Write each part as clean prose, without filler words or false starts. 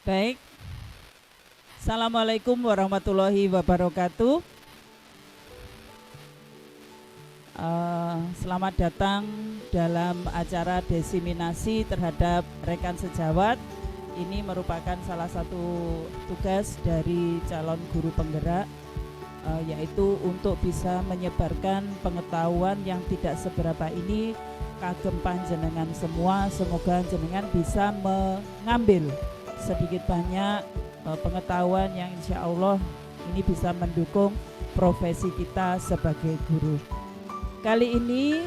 Baik, Assalamualaikum warahmatullahi wabarakatuh. Selamat datang dalam acara diseminasi terhadap rekan sejawat. Ini merupakan salah satu tugas dari calon guru penggerak, yaitu untuk bisa menyebarkan pengetahuan yang tidak seberapa ini kagem panjenengan semua. Semoga jenengan bisa mengambil sedikit banyak pengetahuan yang insya Allah ini bisa mendukung profesi kita sebagai guru. Kali ini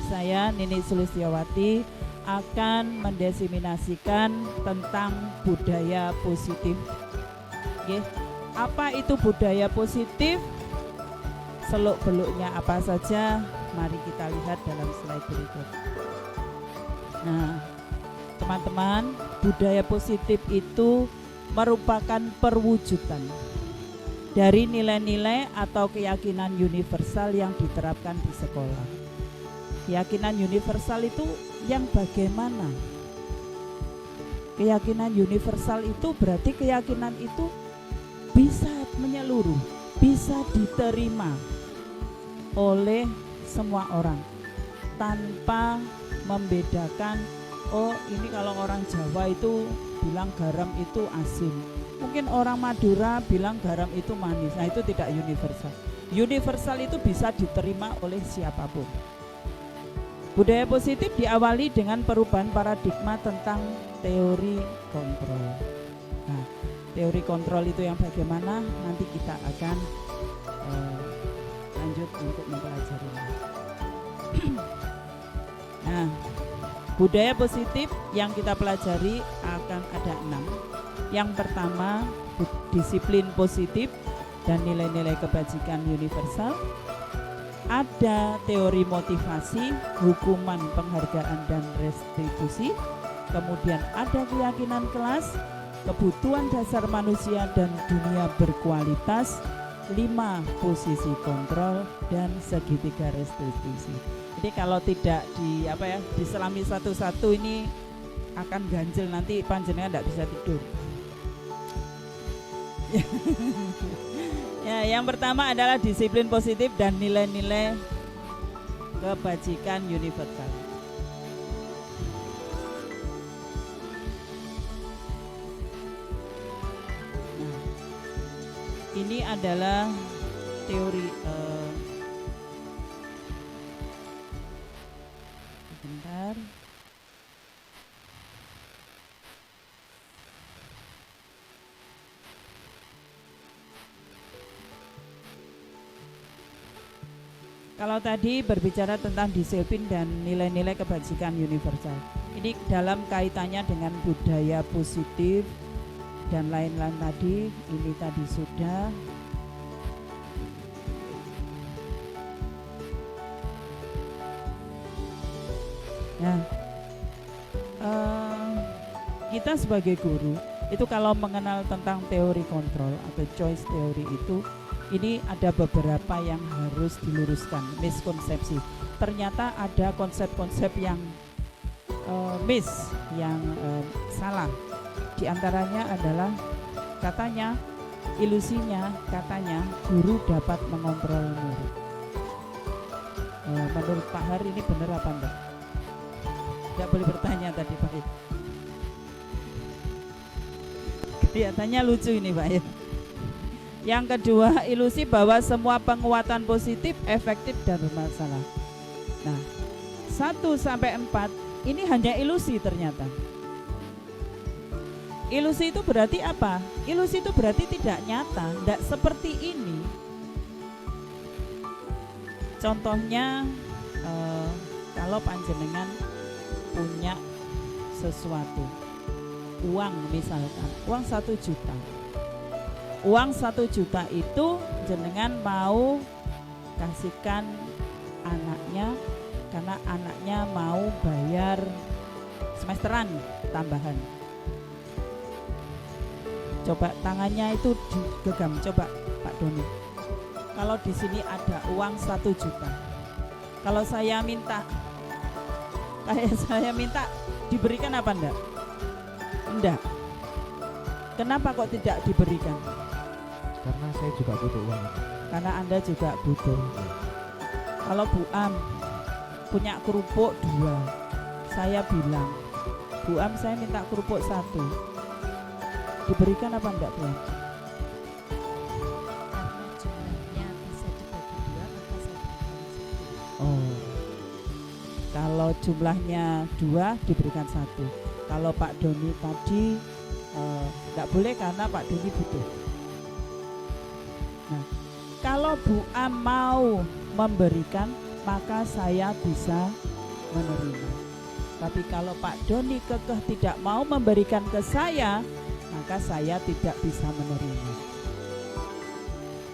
saya Nini Sulistiawati akan mendiseminasikan tentang budaya positif. Oke, apa itu budaya positif? Seluk-beluknya apa saja? Mari kita lihat dalam slide berikut. Nah, teman-teman, budaya positif itu merupakan perwujudan dari nilai-nilai atau keyakinan universal yang diterapkan di sekolah. Keyakinan universal itu yang bagaimana? Keyakinan universal itu berarti keyakinan itu bisa menyeluruh, bisa diterima oleh semua orang tanpa membedakan. Oh, ini kalau orang Jawa itu bilang garam itu asin. Mungkin orang Madura bilang garam itu manis. Nah, itu tidak universal. Universal itu bisa diterima oleh siapapun. Budaya positif diawali dengan perubahan paradigma tentang teori kontrol. Nah, teori kontrol itu yang bagaimana? Nanti kita akan lanjut untuk mempelajarinya. Nah, budaya positif yang kita pelajari akan ada 6. Yang pertama, disiplin positif dan nilai-nilai kebajikan universal. Ada teori motivasi, hukuman, penghargaan, dan restitusi. Kemudian ada keyakinan kelas, kebutuhan dasar manusia dan dunia berkualitas, 5 posisi kontrol, dan segitiga restitusi. Jadi kalau tidak diselami satu-satu ini akan ganjil, nanti panjenengan tidak bisa tidur. Ya, yang pertama adalah disiplin positif dan nilai-nilai kebajikan universal. Nah, ini adalah teori sebentar. Kalau tadi berbicara tentang disiplin dan nilai-nilai kebajikan universal, ini dalam kaitannya dengan budaya positif dan lain-lain tadi, ini tadi sudah. Nah, kita sebagai guru itu kalau mengenal tentang teori kontrol atau choice teori itu, ini ada beberapa yang harus diluruskan, miskonsepsi. Ternyata ada konsep-konsep yang salah. Di antaranya adalah katanya, ilusinya katanya guru dapat mengontrol murid. Menurut Pak Har ini benar apa enggak? Tidak boleh bertanya tadi Pak. Kelihatannya lucu ini Pak ya. Yang kedua, ilusi bahwa semua penguatan positif efektif dan bermasalah. Nah, 1-4 ini hanya ilusi ternyata. Ilusi itu berarti apa? Ilusi itu berarti tidak nyata, tidak seperti ini. Contohnya kalau panjenengan punya sesuatu, uang misalkan, uang 1 juta. Uang 1 juta itu jenengan mau kasihkan anaknya karena anaknya mau bayar semesteran tambahan. Coba tangannya itu digenggam, coba Pak Doni. Kalau di sini ada uang 1 juta. Kalau saya minta, diberikan apa enggak? Enggak. Kenapa kok tidak diberikan? Karena saya juga butuh uang. Karena Anda juga butuh. Kalau Bu Am punya kerupuk 2, saya bilang, Bu Am saya minta kerupuk 1, diberikan apa enggak Bu Am? Karena jumlahnya bisa dibagi 2, maka saya berikan 1. Oh, kalau jumlahnya 2 diberikan 1. Kalau Pak Doni tadi enggak boleh karena Pak Doni butuh. Nah, kalau Bu Am mau memberikan, maka saya bisa menerima. Tapi kalau Pak Doni kekeh tidak mau memberikan ke saya, maka saya tidak bisa menerima.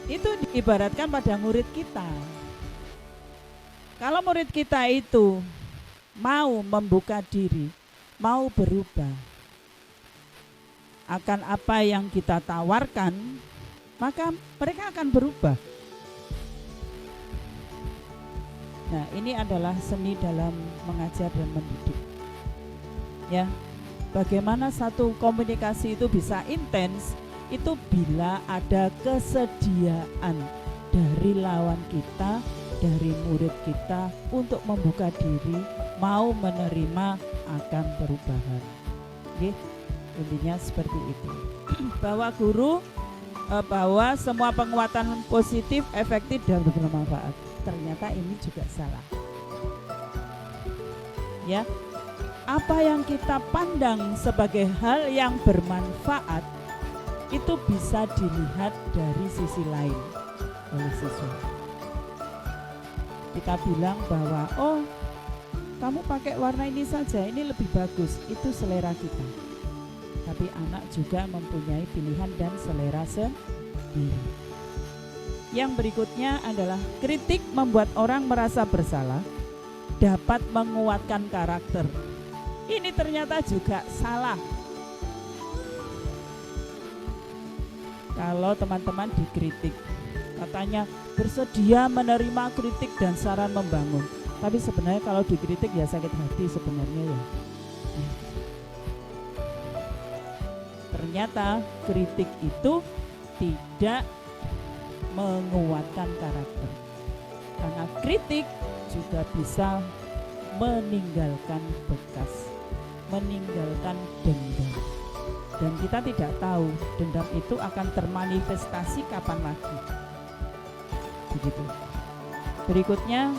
Itu diibaratkan pada murid kita. Kalau murid kita itu mau membuka diri, mau berubah akan apa yang kita tawarkan, maka mereka akan berubah. Nah, ini adalah seni dalam mengajar dan mendidik. Ya, bagaimana satu komunikasi itu bisa intens, itu bila ada kesediaan dari lawan kita, dari murid kita untuk membuka diri, mau menerima akan perubahan. Oke, intinya seperti itu. Bahwa guru, bahwa semua penguatan positif, efektif dan bermanfaat. Ternyata ini juga salah. Ya, apa yang kita pandang sebagai hal yang bermanfaat itu bisa dilihat dari sisi lain oleh siswa. Kita bilang bahwa oh, kamu pakai warna ini saja, ini lebih bagus, itu selera kita. Tapi anak juga mempunyai pilihan dan selera sendiri. Yang berikutnya adalah kritik membuat orang merasa bersalah, dapat menguatkan karakter. Ini ternyata juga salah. Kalau teman-teman dikritik, katanya bersedia menerima kritik dan saran membangun. Tapi sebenarnya kalau dikritik ya sakit hati sebenarnya ya. Ternyata kritik itu tidak menguatkan karakter. Karena kritik juga bisa meninggalkan bekas, meninggalkan dendam. Dan kita tidak tahu dendam itu akan termanifestasi kapan lagi. Begitu. Berikutnya,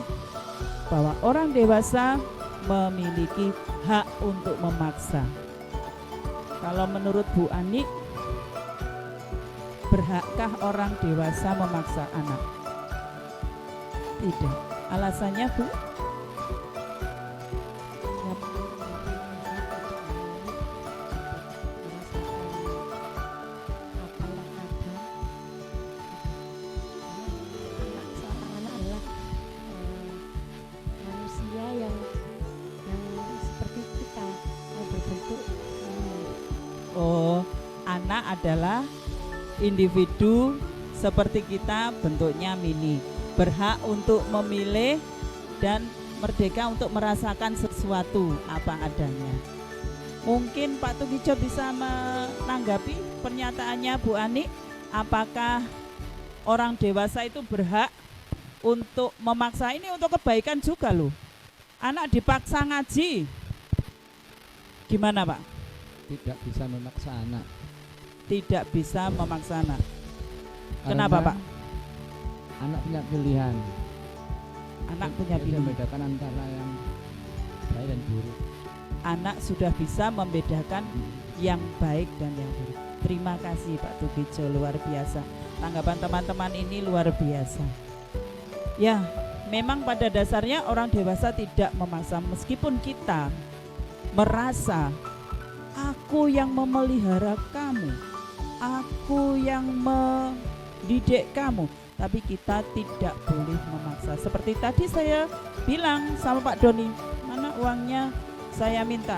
bahwa orang dewasa memiliki hak untuk memaksa. Kalau menurut Bu Ani, berhakkah orang dewasa memaksa anak? Tidak. Alasannya Bu? Seorang anak adalah manusia yang seperti kita, berbentuk Oh, anak adalah individu seperti kita, bentuknya mini, berhak untuk memilih dan merdeka untuk merasakan sesuatu apa adanya. Mungkin Pak Tugijo bisa menanggapi pernyataannya Bu Ani, apakah orang dewasa itu berhak untuk memaksa? Ini untuk kebaikan juga loh. Anak dipaksa ngaji, gimana Pak? Tidak bisa memaksa anak. Tidak bisa memaksa anak. Karena Kenapa Pak? Anak punya pilihan. Anak punya Dia pilihan. membedakan antara yang baik dan buruk. Anak sudah bisa membedakan yang baik dan yang buruk. Terima kasih Pak Tugijo, luar biasa. Tanggapan teman-teman ini luar biasa. Ya, memang pada dasarnya orang dewasa tidak memaksa, meskipun kita merasa aku yang memelihara kamu, aku yang mendidik kamu, tapi kita tidak boleh memaksa. Seperti tadi saya bilang sama Pak Doni, mana uangnya, saya minta.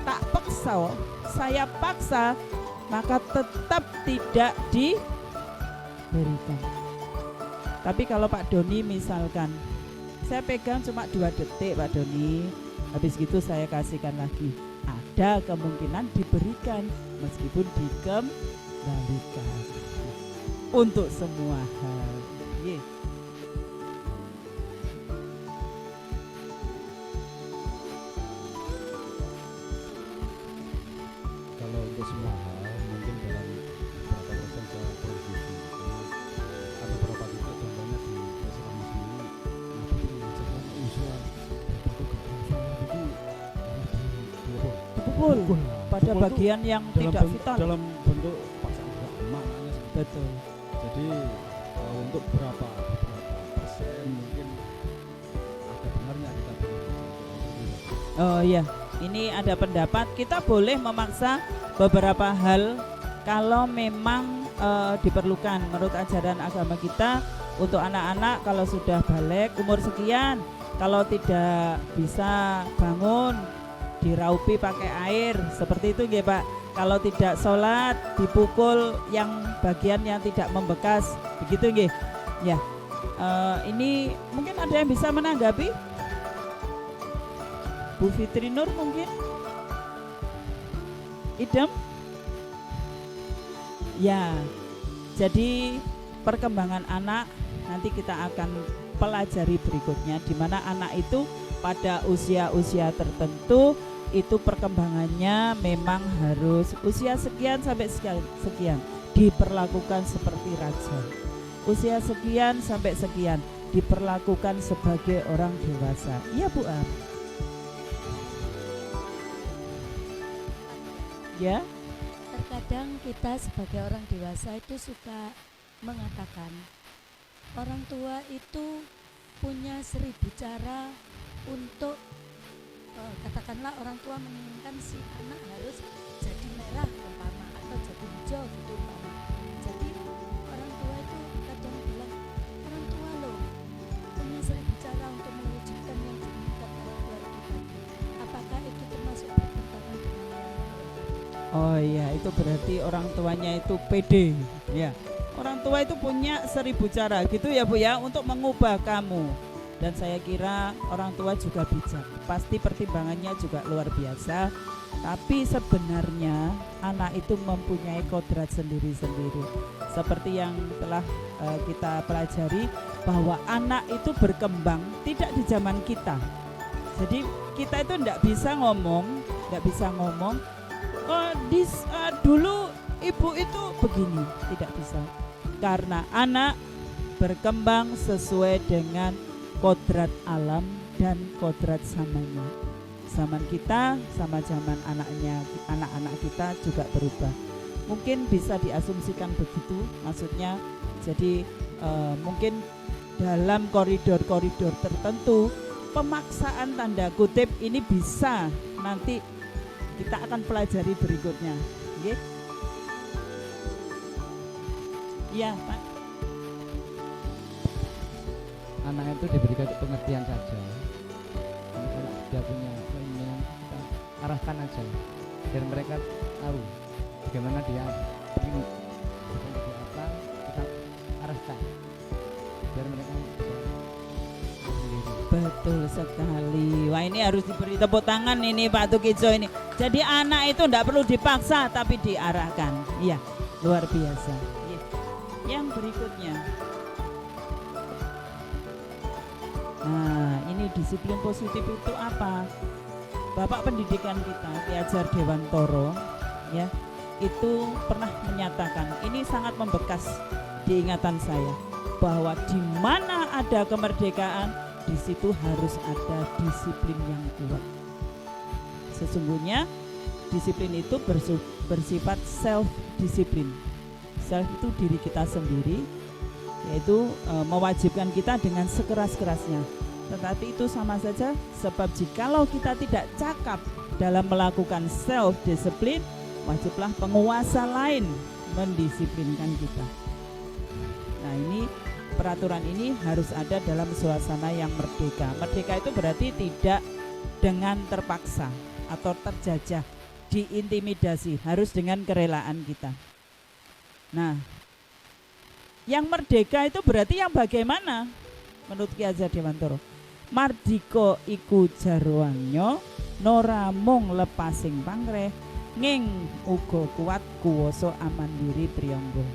Tak paksa, saya paksa, maka tetap tidak diberikan. Tapi kalau Pak Doni misalkan, saya pegang cuma 2 detik Pak Doni, habis gitu saya kasihkan lagi, ada kemungkinan diberikan meskipun dikembalikan untuk semua hal. Ye. Kalau untuk semua hal mungkin dalam beberapa persen saya produksi, karena ada beberapa titik contohnya di Islam sendiri, Nabi itu mengajarkan usia berbentuk kekerasan itu Dipukul pada bagian yang tidak vital. dalam bentuk paksaan juga maknanya seperti Betul. jadi untuk beberapa persen mungkin ada benarnya kita beri. Oh iya, ini ada pendapat kita boleh memaksa beberapa hal kalau memang diperlukan menurut ajaran agama kita. Untuk anak-anak kalau sudah balik umur sekian, kalau tidak bisa bangun diraupi pakai air seperti itu nggih Pak. Kalau tidak sholat dipukul yang bagian yang tidak membekas, begitu nggih. Ya, ini mungkin ada yang bisa menanggapi. Bu Fitri Nur mungkin? Idem? Ya, jadi perkembangan anak nanti kita akan pelajari berikutnya, di mana anak itu pada usia-usia tertentu itu perkembangannya memang harus usia sekian sampai sekian diperlakukan seperti raja, usia sekian sampai sekian diperlakukan sebagai orang dewasa. Iya Bu Am? Ya? Terkadang kita sebagai orang dewasa itu suka mengatakan orang tua itu punya 1000 cara untuk katakanlah orang tua menginginkan si anak harus jadi merah umpama atau jadi hijau gitu umpama. Jadi orang tua itu kadang bilang orang tua loh punya 1000 cara untuk mewujudkan yang diinginkan orang tua itu tadi. Apakah itu termasuk bertentangan dengan yang Oh iya, itu berarti orang tuanya itu pede. Ya, orang tua itu punya 1000 cara gitu ya Bu ya untuk mengubah kamu. Dan saya kira orang tua juga bijak, pasti pertimbangannya juga luar biasa. Tapi sebenarnya anak itu mempunyai kodrat sendiri-sendiri. Seperti yang telah kita pelajari bahwa anak itu berkembang tidak di zaman kita. Jadi kita itu tidak bisa ngomong, oh dulu ibu itu begini, tidak bisa. Karena anak berkembang sesuai dengan kodrat alam dan kodrat zamannya. Zaman kita sama zaman anak-anak kita juga berubah. Mungkin bisa diasumsikan begitu, maksudnya jadi mungkin dalam koridor-koridor tertentu pemaksaan tanda kutip ini bisa nanti kita akan pelajari berikutnya. Nggih? Iya, Pak. Anak itu diberikan pengertian saja. Kalau dia punya keinginan, kita arahkan aja biar mereka tahu bagaimana dia ingin menjadi apa, kita arahkan biar mereka bisa sendiri. Betul sekali. Wah, ini harus diberi tepuk tangan ini Pak Tukijo ini. Jadi anak itu tidak perlu dipaksa tapi diarahkan. Iya, luar biasa. Iya. Yang berikutnya. Nah, ini disiplin positif itu apa? Bapak pendidikan kita, Ki Hajar Dewantoro, ya, itu pernah menyatakan, ini sangat membekas di ingatan saya, bahwa di mana ada kemerdekaan, di situ harus ada disiplin yang kuat. Sesungguhnya disiplin itu bersifat self disiplin. Self itu diri kita sendiri, yaitu mewajibkan kita dengan sekeras-kerasnya. Tetapi itu sama saja, sebab jikalau kita tidak cakap dalam melakukan self disiplin, wajiblah penguasa lain mendisiplinkan kita. Nah, ini peraturan ini harus ada dalam suasana yang merdeka. Merdeka itu berarti tidak dengan terpaksa atau terjajah, diintimidasi, harus dengan kerelaan kita. Nah, yang merdeka itu berarti yang bagaimana? Menurut Ki Hajar Dewantara, mardika iku jarwanyo nora mung lepasing pangreh nging uga kuat kuwasa aman diri priyangga.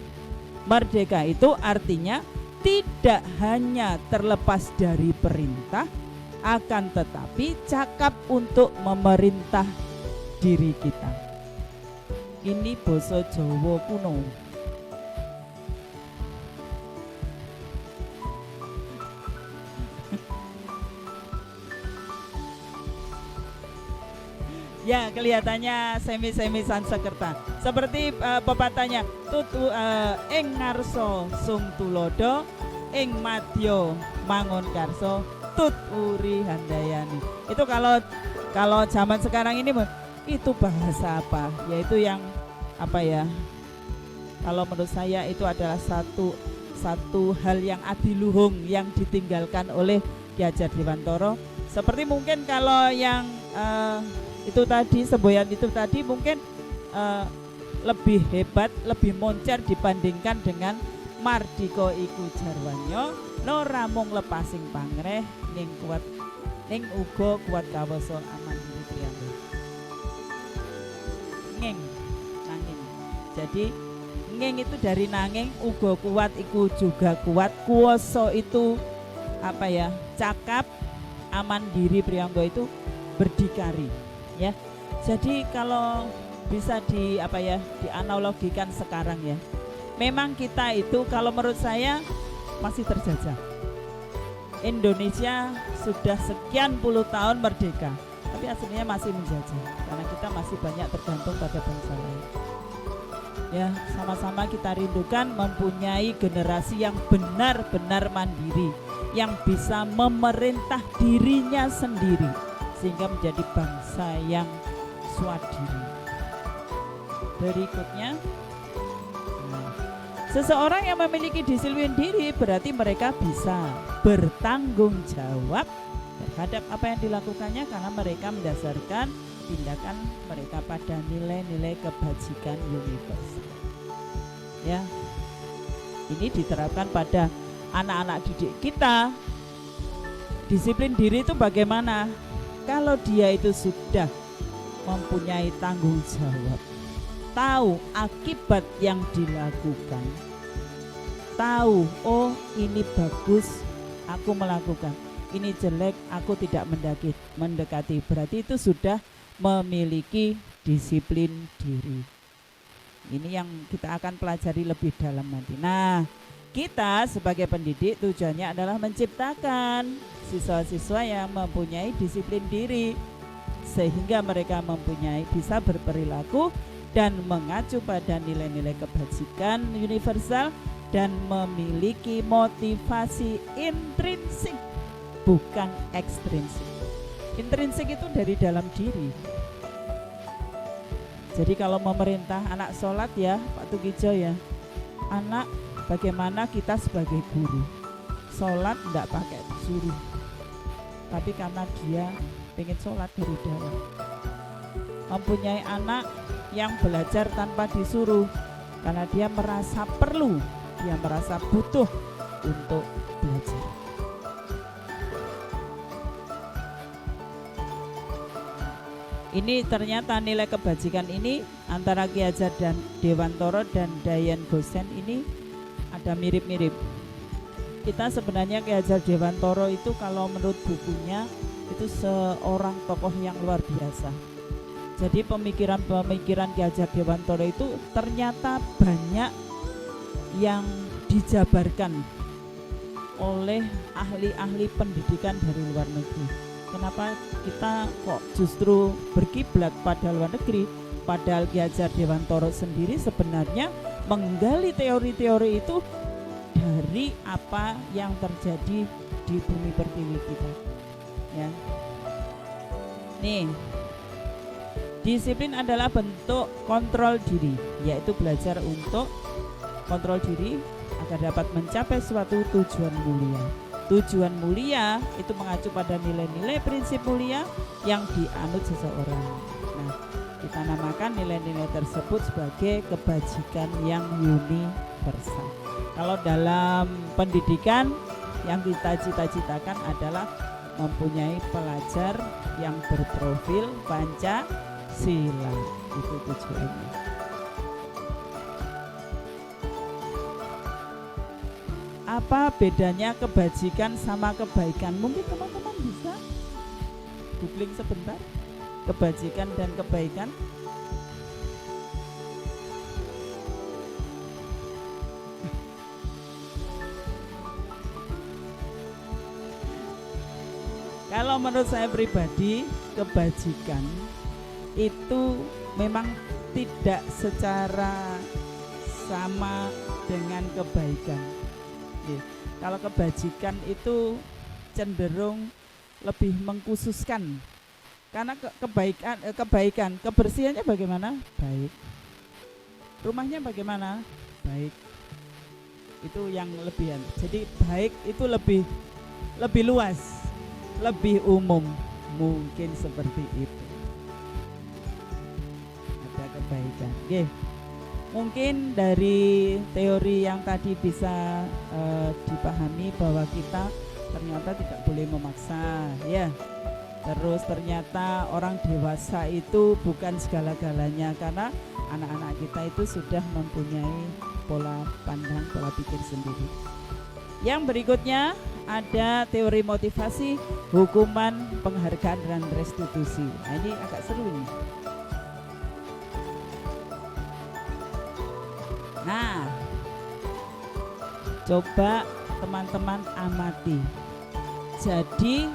Merdeka itu artinya tidak hanya terlepas dari perintah, akan tetapi cakap untuk memerintah diri kita. Ini basa Jawa kuno. Ya, kelihatannya semi Sansekerta. Seperti pepatahnya, tutu ing ngarsa sung tulodo, ing madya mangun karso, tut uri handayani. Itu kalau zaman sekarang ini itu bahasa apa? Yaitu yang apa ya? Kalau menurut saya itu adalah satu hal yang adiluhung yang ditinggalkan oleh Ki Hajar Dewantara. Seperti mungkin kalau yang itu tadi, semboyan itu tadi mungkin lebih hebat, lebih moncer dibandingkan dengan mardika iku jarwanyo nora mung lepasing pangreh ning uga kuat kawasa aman diri priyangga. Nging nanging. Jadi nging itu dari nanging, uga kuat iku juga kuat, kuwasa itu apa ya? Cakap, aman diri priyangga itu berdikari. Ya, jadi kalau bisa dianalogikan sekarang ya, memang kita itu kalau menurut saya masih terjajah. Indonesia sudah sekian puluh tahun merdeka, tapi aslinya masih menjajah karena kita masih banyak tergantung pada bangsa lain. Ya, sama-sama kita rindukan mempunyai generasi yang benar-benar mandiri, yang bisa memerintah dirinya sendiri, sehingga menjadi bangsa yang swadiri. Berikutnya, seseorang yang memiliki disiplin diri berarti mereka bisa bertanggung jawab terhadap apa yang dilakukannya karena mereka mendasarkan tindakan mereka pada nilai-nilai kebajikan universal. Ya, ini diterapkan pada anak-anak didik kita. Disiplin diri itu bagaimana? Kalau dia itu sudah mempunyai tanggung jawab, tahu akibat yang dilakukan, tahu oh ini bagus aku melakukan, ini jelek aku tidak mendekati, berarti itu sudah memiliki disiplin diri. Ini yang kita akan pelajari lebih dalam nanti. Nah, kita sebagai pendidik tujuannya adalah menciptakan siswa-siswa yang mempunyai disiplin diri sehingga mereka bisa berperilaku dan mengacu pada nilai-nilai kebajikan universal dan memiliki motivasi intrinsik bukan ekstrinsik. Intrinsik itu dari dalam diri. Jadi kalau memerintah anak sholat ya Pak Tukijo ya, anak bagaimana kita sebagai guru sholat enggak pakai suruh, tapi karena dia pengen sholat dari dalam. Mempunyai anak yang belajar tanpa disuruh karena dia merasa perlu, dia merasa butuh untuk belajar. Ini ternyata nilai kebajikan ini antara Ki Hajar dan Dewantara dan Dayan Gosen ini ada mirip-mirip. Kita sebenarnya Ki Hajar Dewantara itu kalau menurut bukunya itu seorang tokoh yang luar biasa. Jadi pemikiran-pemikiran Ki Hajar Dewantara itu ternyata banyak yang dijabarkan oleh ahli-ahli pendidikan dari luar negeri. Kenapa kita kok justru berkiblat pada luar negeri? Padahal Ki Hajar Dewantara sendiri sebenarnya menggali teori-teori itu dari apa yang terjadi di bumi pertiwi kita. Ya. Nih, disiplin adalah bentuk kontrol diri, yaitu belajar untuk kontrol diri agar dapat mencapai suatu tujuan mulia. Tujuan mulia itu mengacu pada nilai-nilai prinsip mulia yang dianut seseorang. Nah, kita namakan nilai-nilai tersebut sebagai kebajikan yang universal. Kalau dalam pendidikan yang kita cita-citakan adalah mempunyai pelajar yang berprofil Pancasila. Itu tujuannya. Apa bedanya kebajikan sama kebaikan? Mungkin teman-teman bisa googling sebentar, kebajikan dan kebaikan. Kalau menurut saya pribadi, kebajikan itu memang tidak secara sama dengan kebaikan. Kalau kebajikan itu cenderung lebih mengkhususkan, karena kebaikan, kebersihannya bagaimana? Baik. Rumahnya bagaimana? Baik. Itu yang lebihan. Jadi baik itu lebih luas, lebih umum, mungkin seperti itu. Ada kebaikan. Oke. Mungkin dari teori yang tadi bisa dipahami bahwa kita ternyata tidak boleh memaksa, ya. Terus ternyata orang dewasa itu bukan segala-galanya, karena anak-anak kita itu sudah mempunyai pola pandang, pola pikir sendiri. Yang berikutnya ada teori motivasi, hukuman, penghargaan, dan restitusi. Nah, ini agak seru nih. Nah, coba teman-teman amati. Jadi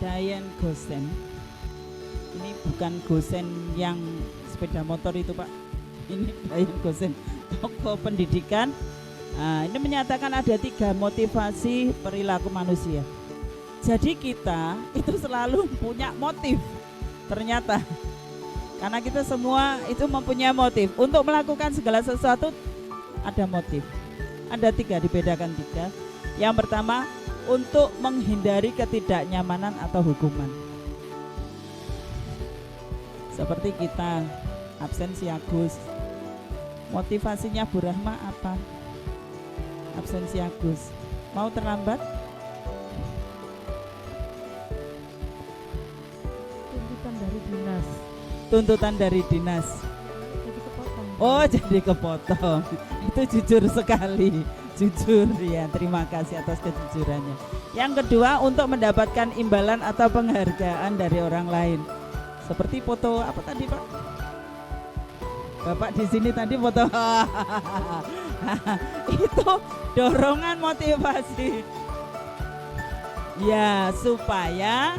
Diane Gosen, ini bukan Gosen yang sepeda motor itu Pak, ini Diane Gosen, tokoh pendidikan. Nah, ini menyatakan ada 3 motivasi perilaku manusia. Jadi kita itu selalu punya motif ternyata. Karena kita semua itu mempunyai motif untuk melakukan segala sesuatu, ada motif. Ada 3, dibedakan 3. Yang pertama, untuk menghindari ketidaknyamanan atau hukuman. Seperti kita absensi Agus. Motivasinya Bu Rahma apa? Absensi Agus. Mau terlambat? Tuntutan dari dinas. Tuntutan dari dinas. Jadi kepotong. Oh, jadi kepotong. Itu jujur sekali. Jujur ya, terima kasih atas kejujurannya. Yang kedua, untuk mendapatkan imbalan atau penghargaan dari orang lain. Seperti foto apa tadi, Pak? Bapak di sini tadi foto. Itu dorongan motivasi. Ya, supaya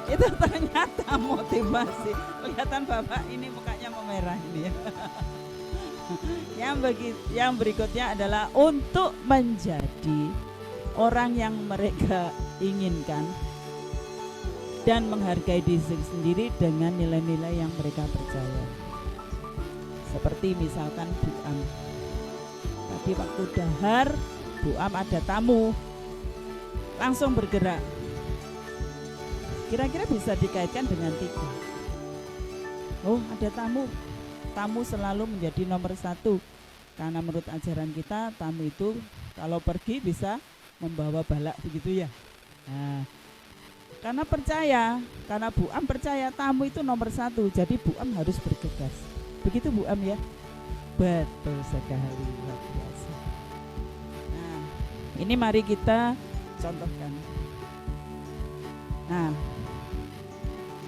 itu ternyata motivasi. Kelihatan Bapak ini mukanya memerah ini ya. Yang berikutnya adalah untuk menjadi orang yang mereka inginkan dan menghargai diri sendiri dengan nilai-nilai yang mereka percaya. Seperti misalkan Bu Am. Tadi waktu dahar Bu Am ada tamu, langsung bergerak. Kira-kira bisa dikaitkan dengan 3. Oh, ada tamu. Tamu selalu menjadi nomor 1. Karena menurut ajaran kita, tamu itu kalau pergi bisa membawa balak, begitu ya. Nah, karena Bu Am percaya tamu itu nomor 1, jadi Bu Am harus bergegas. Begitu Bu Am ya? Betul sekali, luar biasa. Nah, ini mari kita contohkan. Nah,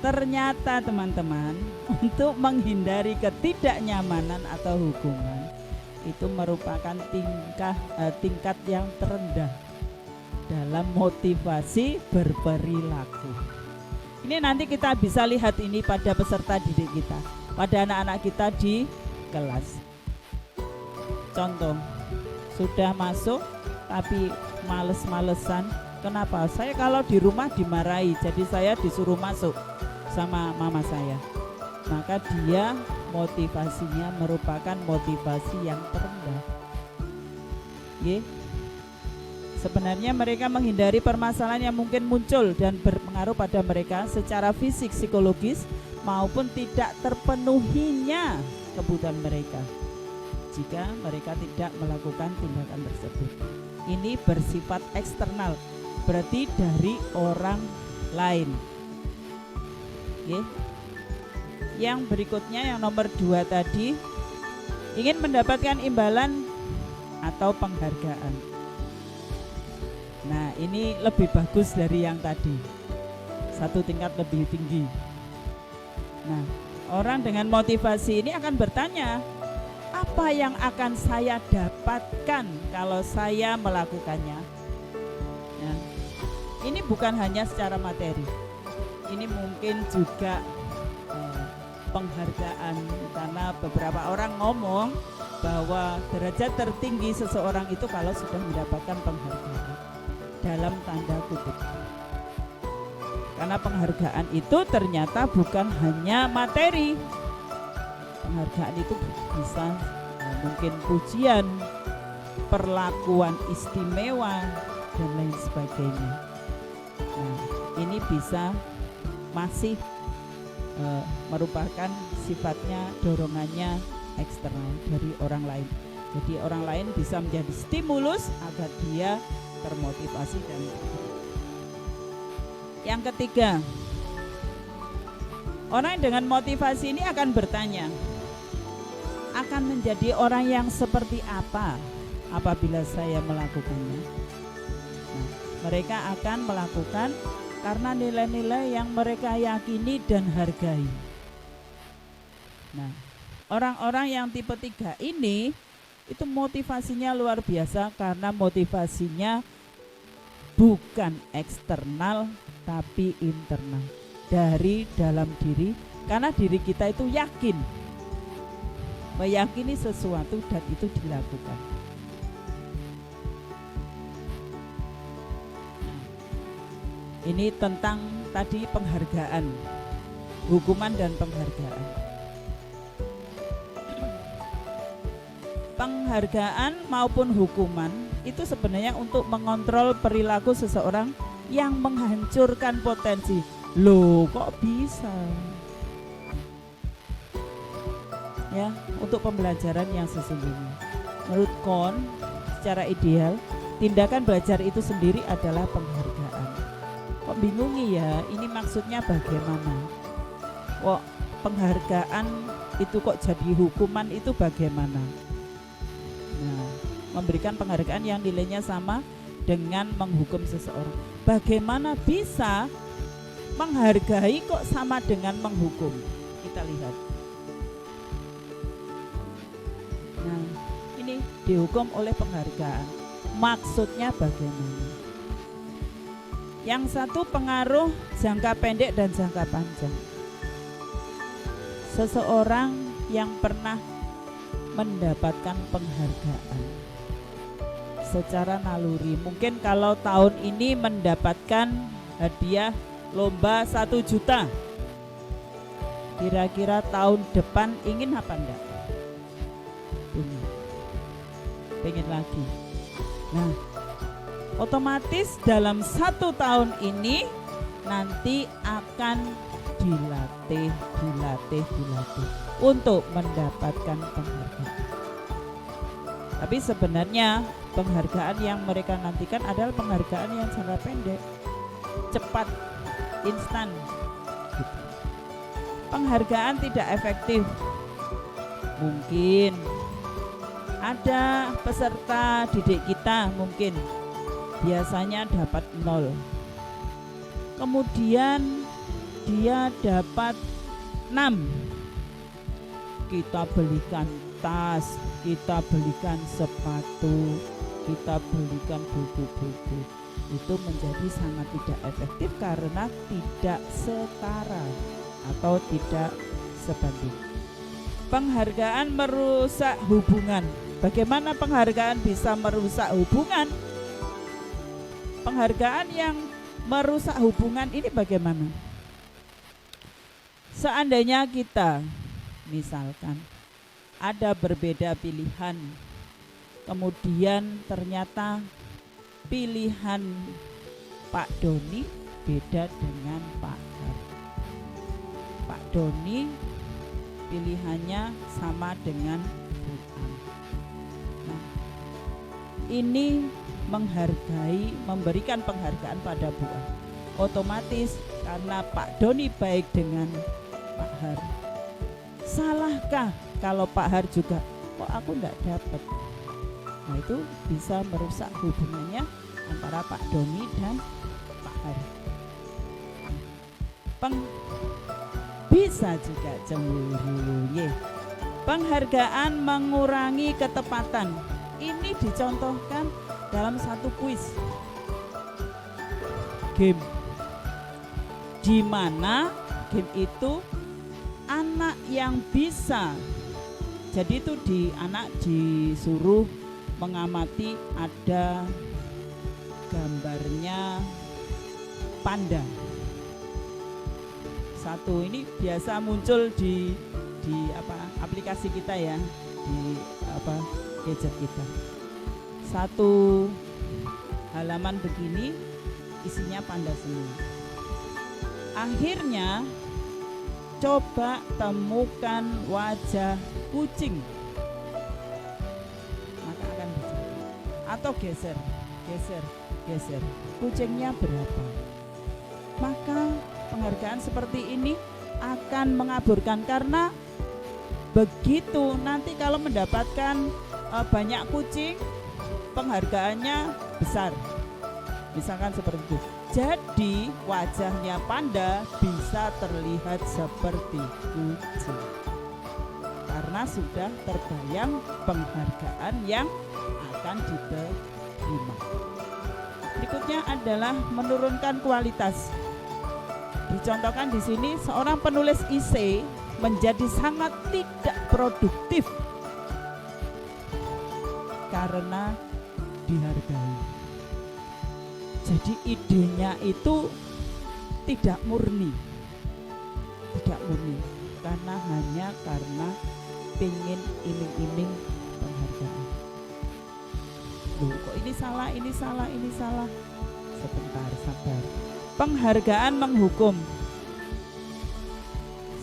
ternyata teman-teman, untuk menghindari ketidaknyamanan atau hukuman itu merupakan tingkat yang terendah dalam motivasi berperilaku. Ini nanti kita bisa lihat ini pada peserta didik kita, pada anak-anak kita di kelas. Contoh, sudah masuk tapi males-malesan. Kenapa? Saya kalau di rumah dimarahi, jadi saya disuruh masuk sama mama saya. Maka dia motivasinya merupakan motivasi yang terendah. Sebenarnya mereka menghindari permasalahan yang mungkin muncul dan berpengaruh pada mereka secara fisik, psikologis, maupun tidak terpenuhinya kebutuhan mereka jika mereka tidak melakukan tindakan tersebut. Ini bersifat eksternal, berarti dari orang lain. Yang berikutnya, yang nomor 2 tadi, ingin mendapatkan imbalan atau penghargaan. Nah, ini lebih bagus dari yang tadi, 1 tingkat lebih tinggi. Nah, orang dengan motivasi ini akan bertanya, apa yang akan saya dapatkan kalau saya melakukannya? Nah, ini bukan hanya secara materi, ini mungkin juga penghargaan, karena beberapa orang ngomong bahwa derajat tertinggi seseorang itu kalau sudah mendapatkan penghargaan, dalam tanda kutip. Karena penghargaan itu ternyata bukan hanya materi. Penghargaan itu bisa mungkin pujian, perlakuan istimewa, dan lain sebagainya. Nah, ini bisa masih merupakan sifatnya, dorongannya eksternal dari orang lain. Jadi orang lain bisa menjadi stimulus agar dia termotivasi dan yang ketiga, orang dengan motivasi ini akan bertanya, akan menjadi orang yang seperti apa apabila saya melakukannya. Nah, mereka akan melakukan karena nilai-nilai yang mereka yakini dan hargai. Nah, orang-orang yang tipe 3 ini itu motivasinya luar biasa, karena motivasinya bukan eksternal tapi internal, dari dalam diri, karena diri kita itu yakin, meyakini sesuatu dan itu dilakukan. Ini tentang tadi penghargaan, hukuman dan penghargaan. Penghargaan maupun hukuman itu sebenarnya untuk mengontrol perilaku seseorang yang menghancurkan potensi. Loh, kok bisa? Ya, untuk pembelajaran yang sesungguhnya. Menurut Kohn, secara ideal, tindakan belajar itu sendiri adalah penghargaan. Kok bingungi ya, ini maksudnya bagaimana? Kok penghargaan itu kok jadi hukuman, itu bagaimana? Nah, memberikan penghargaan yang nilainya sama dengan menghukum seseorang. Bagaimana bisa menghargai kok sama dengan menghukum? Kita lihat. Nah, ini dihukum oleh penghargaan. Maksudnya bagaimana? Yang satu pengaruh jangka pendek dan jangka panjang. Seseorang yang pernah mendapatkan penghargaan secara naluri, mungkin kalau tahun ini mendapatkan hadiah lomba 1 juta, kira-kira tahun depan ingin apa enggak? Pengen lagi. Nah, otomatis dalam 1 tahun ini nanti akan dilatih untuk mendapatkan penghargaan. Tapi sebenarnya penghargaan yang mereka nantikan adalah penghargaan yang jangka pendek, cepat, instan gitu. Penghargaan tidak efektif. Mungkin ada peserta didik kita, mungkin biasanya dapat 0, kemudian dia dapat 6, kita belikan tas, kita belikan sepatu, kita belikan buku-buku. Itu menjadi sangat tidak efektif karena tidak setara atau tidak sebanding. Penghargaan merusak hubungan Bagaimana penghargaan bisa merusak hubungan? Penghargaan yang merusak hubungan ini bagaimana? Seandainya kita misalkan ada berbeda pilihan, kemudian ternyata pilihan Pak Doni beda dengan Pak Har. Pak Doni pilihannya sama dengan Bu An. Nah, ini memberikan penghargaan pada Bu An. Otomatis karena Pak Doni baik dengan Pak Har. Salahkah kalau Pak Har juga kok aku enggak dapat? Nah, itu bisa merusak hubungannya antara Pak Doni dan Pak Har. Bisa juga cemburu. Penghargaan mengurangi ketepatan. Ini dicontohkan dalam satu kuis game, di mana game itu anak yang bisa, jadi itu anak disuruh mengamati, ada gambarnya panda. Satu ini biasa muncul di aplikasi kita ya, di gadget kita. Satu halaman begini isinya panda semua. Akhirnya coba temukan wajah kucing, maka akan bisa. Atau geser, kucingnya berapa? Maka penghargaan seperti ini akan mengaburkan, karena begitu nanti kalau mendapatkan banyak kucing, penghargaannya besar, misalkan seperti itu. Jadi wajahnya panda bisa terlihat seperti kucing karena sudah terbayang penghargaan yang akan diterima. Berikutnya adalah menurunkan kualitas. Dicontohkan di sini, seorang penulis esai menjadi sangat tidak produktif karena dihargai. Jadi idenya itu tidak murni, hanya karena pengen iming-iming penghargaan. Loh, kok ini salah. Sebentar, sabar. Penghargaan menghukum.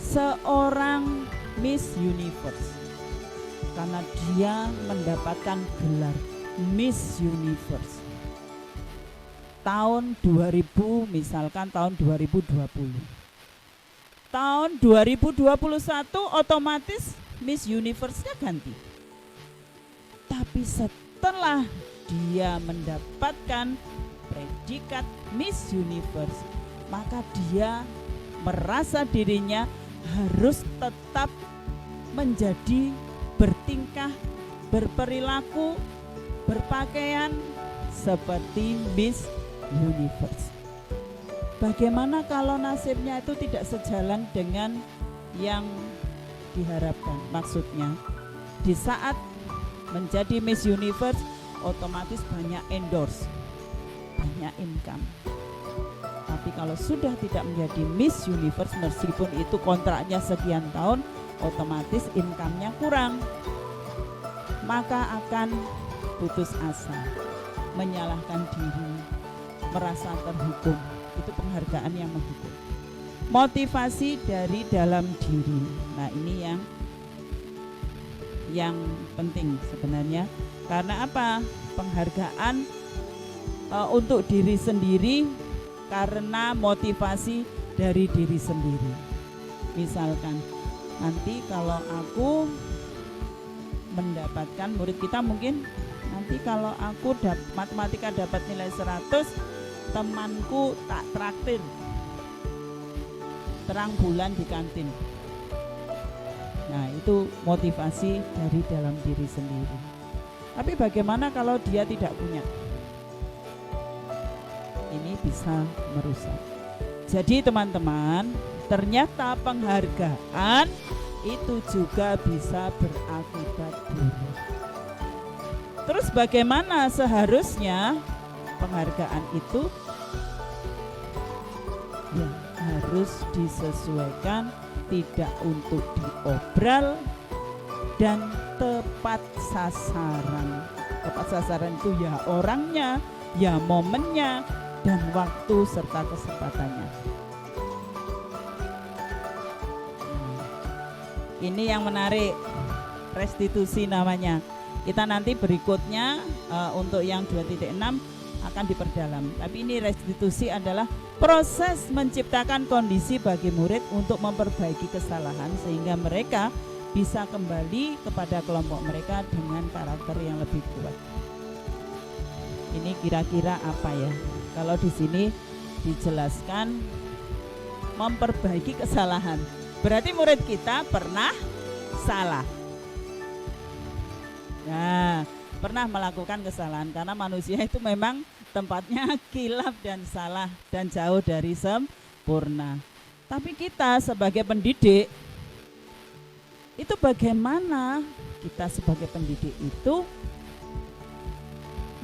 Seorang Miss Universe, karena dia mendapatkan gelar Miss Universe tahun 2000, misalkan tahun 2020. Tahun 2021 otomatis Miss Universe-nya ganti. Tapi setelah dia mendapatkan predikat Miss Universe, maka dia merasa dirinya harus tetap menjadi bertingkah, berperilaku, berpakaian seperti Miss Universe. Bagaimana kalau nasibnya itu tidak sejalan dengan yang diharapkan? Maksudnya, di saat menjadi Miss Universe otomatis banyak endorse, banyak income. Tapi kalau sudah tidak menjadi Miss Universe, meskipun itu kontraknya sekian tahun, otomatis income-nya kurang, maka akan putus asa, menyalahkan diri, merasa terhukum. Itu penghargaan yang menghukum. Motivasi dari dalam diri. Nah, ini yang penting sebenarnya. Karena apa? Penghargaan untuk diri sendiri karena motivasi dari diri sendiri. Misalkan nanti kalau aku mendapatkan, murid kita mungkin nanti kalau aku matematika dapat nilai 100, temanku tak traktir terang bulan di kantin. Nah, itu motivasi dari dalam diri sendiri. Tapi bagaimana kalau dia tidak punya? Ini bisa merusak. Jadi teman-teman, ternyata penghargaan itu juga bisa berakibat buruk. Terus bagaimana seharusnya penghargaan itu? Ya, harus disesuaikan, tidak untuk diobral dan tepat sasaran. Tepat sasaran itu ya orangnya, ya momennya, dan waktu serta kesempatannya. Ini yang menarik, restitusi namanya. Kita nanti berikutnya untuk yang 2.6 akan diperdalam. Tapi ini restitusi adalah proses menciptakan kondisi bagi murid untuk memperbaiki kesalahan sehingga mereka bisa kembali kepada kelompok mereka dengan karakter yang lebih kuat. Ini kira-kira apa ya? Kalau di sini dijelaskan memperbaiki kesalahan. Berarti murid kita pernah salah. Nah, pernah melakukan kesalahan karena manusia itu memang tempatnya kilaf dan salah dan jauh dari sempurna. Tapi kita sebagai pendidik itu bagaimana kita sebagai pendidik itu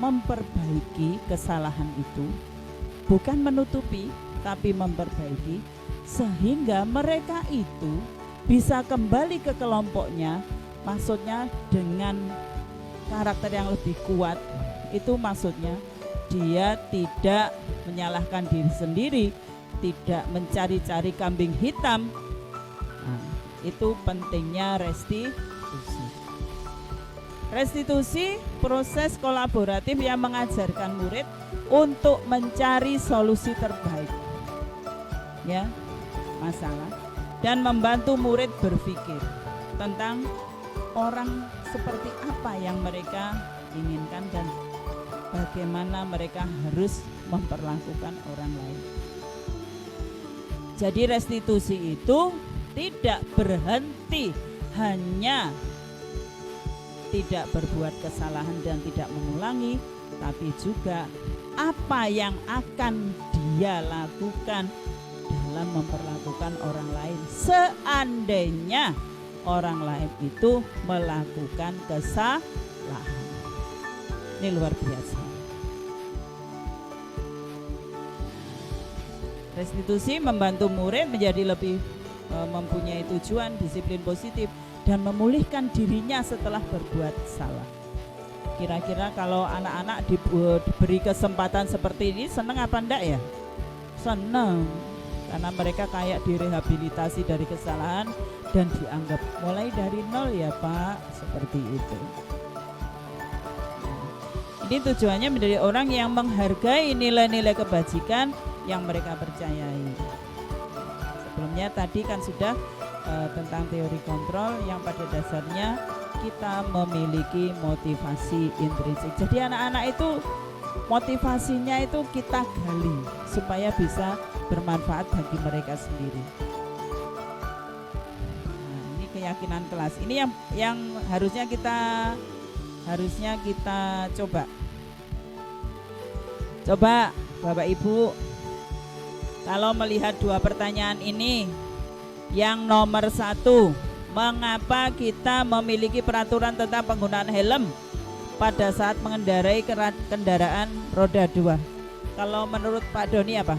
memperbaiki kesalahan itu, bukan menutupi tapi memperbaiki sehingga mereka itu bisa kembali ke kelompoknya, maksudnya dengan karakter yang lebih kuat. Itu maksudnya dia tidak menyalahkan diri sendiri, tidak mencari-cari kambing hitam. Nah, itu pentingnya restitusi. Restitusi proses kolaboratif yang mengajarkan murid untuk mencari solusi terbaik ya masalah dan membantu murid berpikir tentang orang seperti apa yang mereka inginkan dan bagaimana mereka harus memperlakukan orang lain. Jadi restitusi itu tidak berhenti hanya tidak berbuat kesalahan dan tidak mengulangi, tapi juga apa yang akan dia lakukan dalam memperlakukan orang lain seandainya orang lain itu melakukan kesalahan. Ini luar biasa. Restitusi membantu murid menjadi lebih mempunyai tujuan, disiplin positif, dan memulihkan dirinya setelah berbuat salah. Kira-kira kalau anak-anak diberi kesempatan seperti ini senang apa enggak ya? Senang, karena mereka kayak direhabilitasi dari kesalahan dan dianggap mulai dari nol ya Pak, seperti itu. Ini tujuannya menjadi orang yang menghargai nilai-nilai kebajikan yang mereka percayai. Sebelumnya tadi kan sudah tentang teori kontrol yang pada dasarnya kita memiliki motivasi intrinsik. Jadi anak-anak itu motivasinya itu kita gali supaya bisa bermanfaat bagi mereka sendiri. Nah, ini keyakinan kelas. Ini yang harusnya kita coba Bapak Ibu, kalau melihat dua pertanyaan ini, yang nomor 1, mengapa kita memiliki peraturan tentang penggunaan helm pada saat mengendarai kendaraan roda 2? Kalau menurut Pak Doni apa?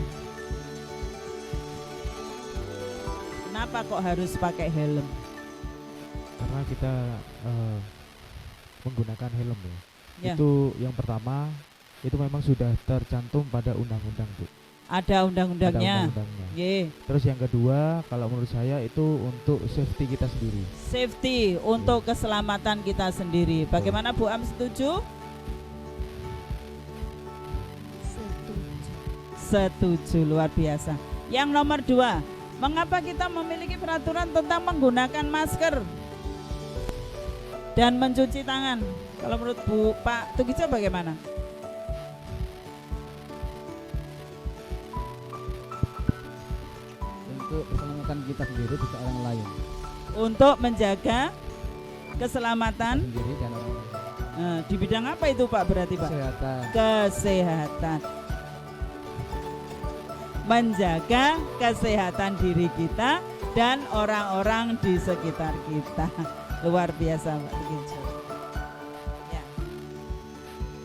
Kenapa kok harus pakai helm? Karena kita menggunakan helm ya. Ya. Itu yang pertama, itu memang sudah tercantum pada undang-undang Bu. Ada undang-undangnya. Ye. Terus yang kedua, kalau menurut saya itu untuk safety kita sendiri. Safety untuk keselamatan kita sendiri. Bagaimana Bu Am, setuju? Setuju, luar biasa. Yang nomor 2, mengapa kita memiliki peraturan tentang menggunakan masker dan mencuci tangan? Kalau menurut Pak Tugijo bagaimana? Untuk keselamatan kita sendiri juga orang lain. Untuk menjaga keselamatan Sendiri dan orang lain. di bidang apa itu Pak berarti Pak? Kesehatan. Kesehatan. Menjaga kesehatan diri kita dan orang-orang di sekitar kita. Luar biasa Pak Tugijo. Ya.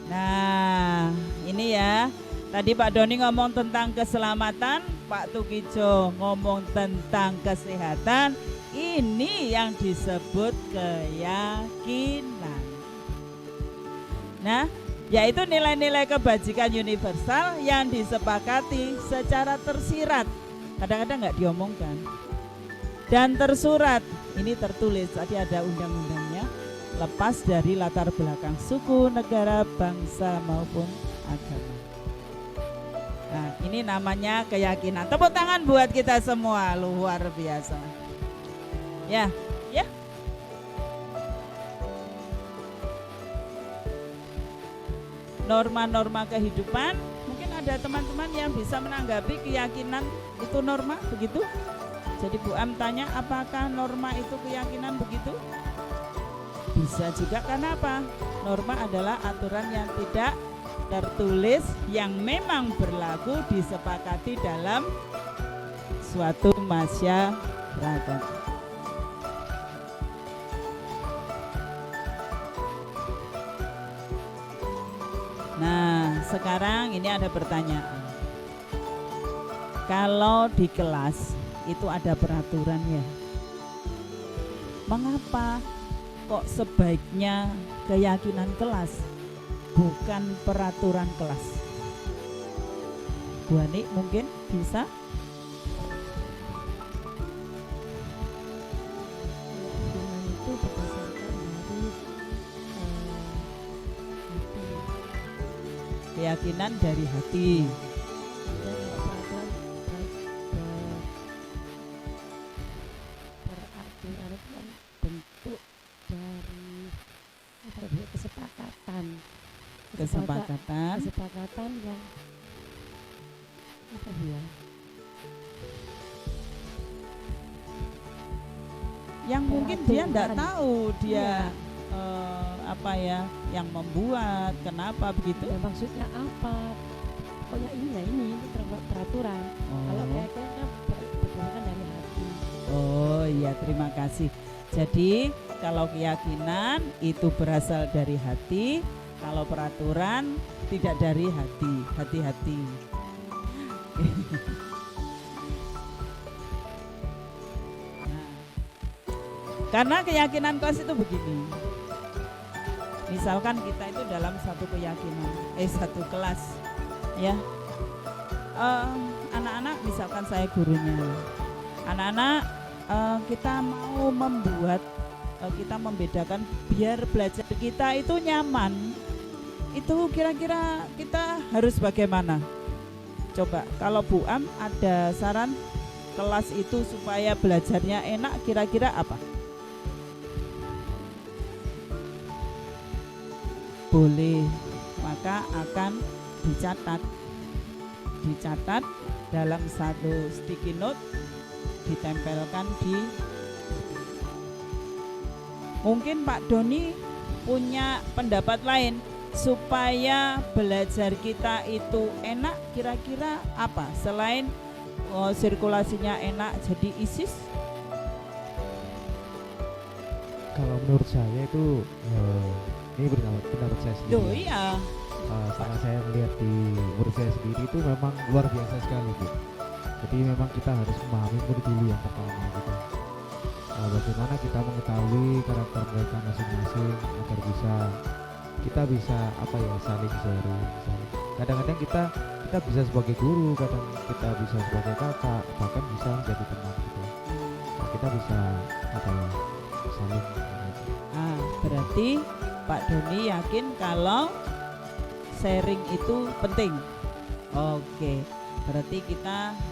Nah, ini ya. Tadi Pak Doni ngomong tentang keselamatan, Pak Tukijo ngomong tentang kesehatan. Ini yang disebut keyakinan. Nah, yaitu nilai-nilai kebajikan universal yang disepakati secara tersirat. Kadang-kadang nggak diomongkan. Dan tersurat, ini tertulis, tadi ada undang-undangnya, lepas dari latar belakang suku, negara, bangsa maupun agama. Nah, ini namanya keyakinan. Tepuk tangan buat kita semua, luar biasa. Ya, ya. Norma-norma kehidupan, mungkin ada teman-teman yang bisa menanggapi keyakinan itu norma, begitu? Jadi Bu Am tanya, apakah norma itu keyakinan begitu? Bisa juga, karena apa? Norma adalah aturan yang tidak tertulis yang memang berlaku disepakati dalam suatu masyarakat. Nah, sekarang ini ada pertanyaan. Kalau di kelas itu ada peraturannya, mengapa kok sebaiknya keyakinan kelas bukan peraturan kelas? Bu Ani mungkin bisa? Keyakinan itu berdasarkan dari hati. Keyakinan dari hati. Dan peraturan peraturan itu kan bentuk dari apa ya, kesepakatan yang apa ya, Yang mungkin dia enggak Peraturan. tahu dia Iya. apa ya yang membuat, kenapa begitu? ya maksudnya apa, pokoknya ini peraturan. Kalau keyakinan kan berdasarkan dari hati. Oh iya, terima kasih. Jadi kalau keyakinan itu berasal dari hati, kalau peraturan tidak dari hati. Hati-hati. Nah, karena keyakinan kelas itu begini. Misalkan kita itu dalam satu keyakinan, satu kelas, ya. Anak-anak, misalkan saya gurunya, anak-anak kita mau membuat, kita membedakan biar belajar kita itu nyaman. Itu kira-kira kita harus bagaimana? Coba kalau Bu Am ada saran kelas itu supaya belajarnya enak, kira-kira apa? Boleh, maka akan dicatat dalam satu sticky note, ditempelkan di. Mungkin Pak Doni punya pendapat lain supaya belajar kita itu enak, kira-kira apa selain sirkulasinya enak jadi ISIS? Kalau menurut saya itu ini pendapat saya sendiri. Loh ya. iya. Setelah saya melihat di murid saya sendiri itu memang luar biasa sekali, Bu. Jadi memang kita harus memahami murid dulu yang pertama gitu. Bagaimana kita mengetahui karakter mereka masing-masing agar kita bisa apa ya, saling sharing. Kadang-kadang kita bisa sebagai guru, kadang kita bisa sebagai kakak, bahkan bisa menjadi teman gitu. Nah, kita bisa apa ya, saling. Berarti Pak Doni yakin kalau sharing itu penting. Oke, berarti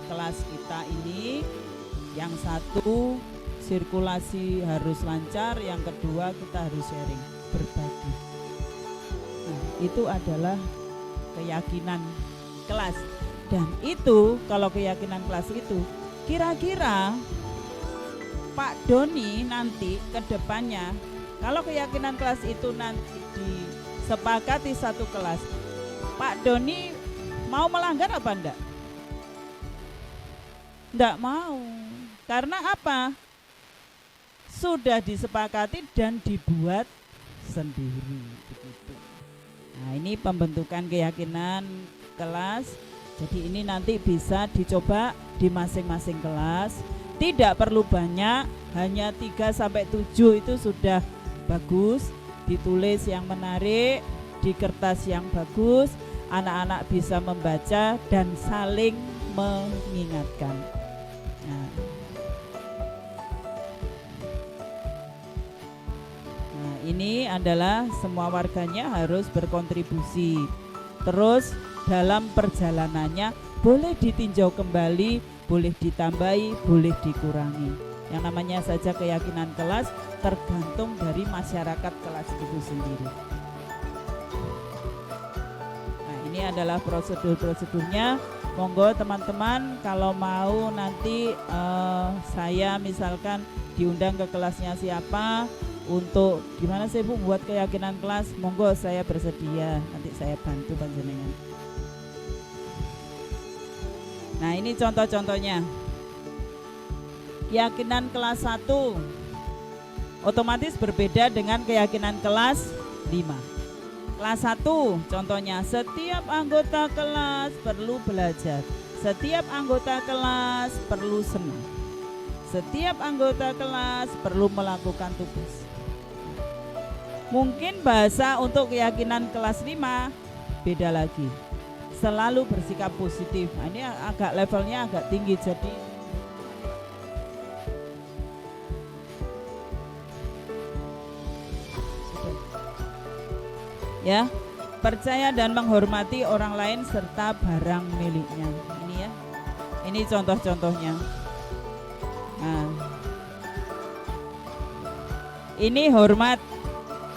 kelas kita ini yang satu sirkulasi harus lancar, yang kedua kita harus sharing, berbagi. Nah, itu adalah keyakinan kelas. Dan itu kalau keyakinan kelas itu kira-kira Pak Doni nanti ke depannya, kalau keyakinan kelas itu nanti disepakati satu kelas, Pak Doni mau melanggar apa enggak? Enggak mau. Karena apa? Sudah disepakati dan dibuat sendiri begitu. Nah, ini pembentukan keyakinan kelas. Jadi ini nanti bisa dicoba di masing-masing kelas. Tidak perlu banyak, hanya 3 sampai 7 itu sudah bagus. Ditulis yang menarik, di kertas yang bagus, anak-anak bisa membaca dan saling mengingatkan. Nah, ini adalah semua warganya harus berkontribusi. Terus dalam perjalanannya boleh ditinjau kembali, boleh ditambahi, boleh dikurangi. Yang namanya saja keyakinan kelas tergantung dari masyarakat kelas itu sendiri. Nah, ini adalah prosedur-prosedurnya. Monggo teman-teman kalau mau nanti saya misalkan diundang ke kelasnya siapa untuk gimana sih Bu buat keyakinan kelas, monggo saya bersedia, nanti saya bantu panjenengan. Nah, ini contoh-contohnya. Keyakinan kelas 1 otomatis berbeda dengan keyakinan kelas 5. Kelas 1 contohnya, setiap anggota kelas perlu belajar. Setiap anggota kelas perlu senang. Setiap anggota kelas perlu melakukan tugas. Mungkin bahasa untuk keyakinan kelas 5 beda lagi. Selalu bersikap positif. Nah, ini agak levelnya agak tinggi, jadi ya, percaya dan menghormati orang lain serta barang miliknya. Ini ya, ini contoh-contohnya. Nah, ini hormat.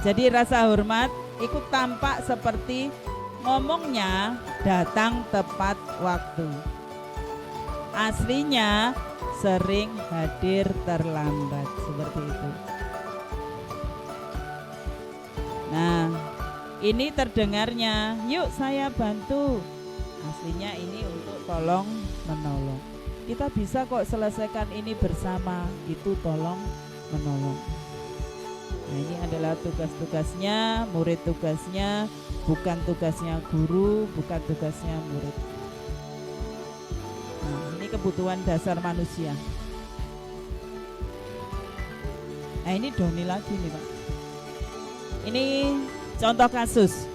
Jadi rasa hormat ikut tampak seperti ngomongnya datang tepat waktu. Aslinya sering hadir terlambat, seperti itu. Nah, ini terdengarnya, yuk saya bantu. Aslinya ini untuk tolong menolong. Kita bisa kok selesaikan ini bersama, itu tolong menolong. Nah, ini adalah tugas-tugasnya, murid tugasnya, bukan tugasnya guru, bukan tugasnya murid. Nah, ini kebutuhan dasar manusia. Nah, ini Doni lagi nih Pak. Ini contoh kasus.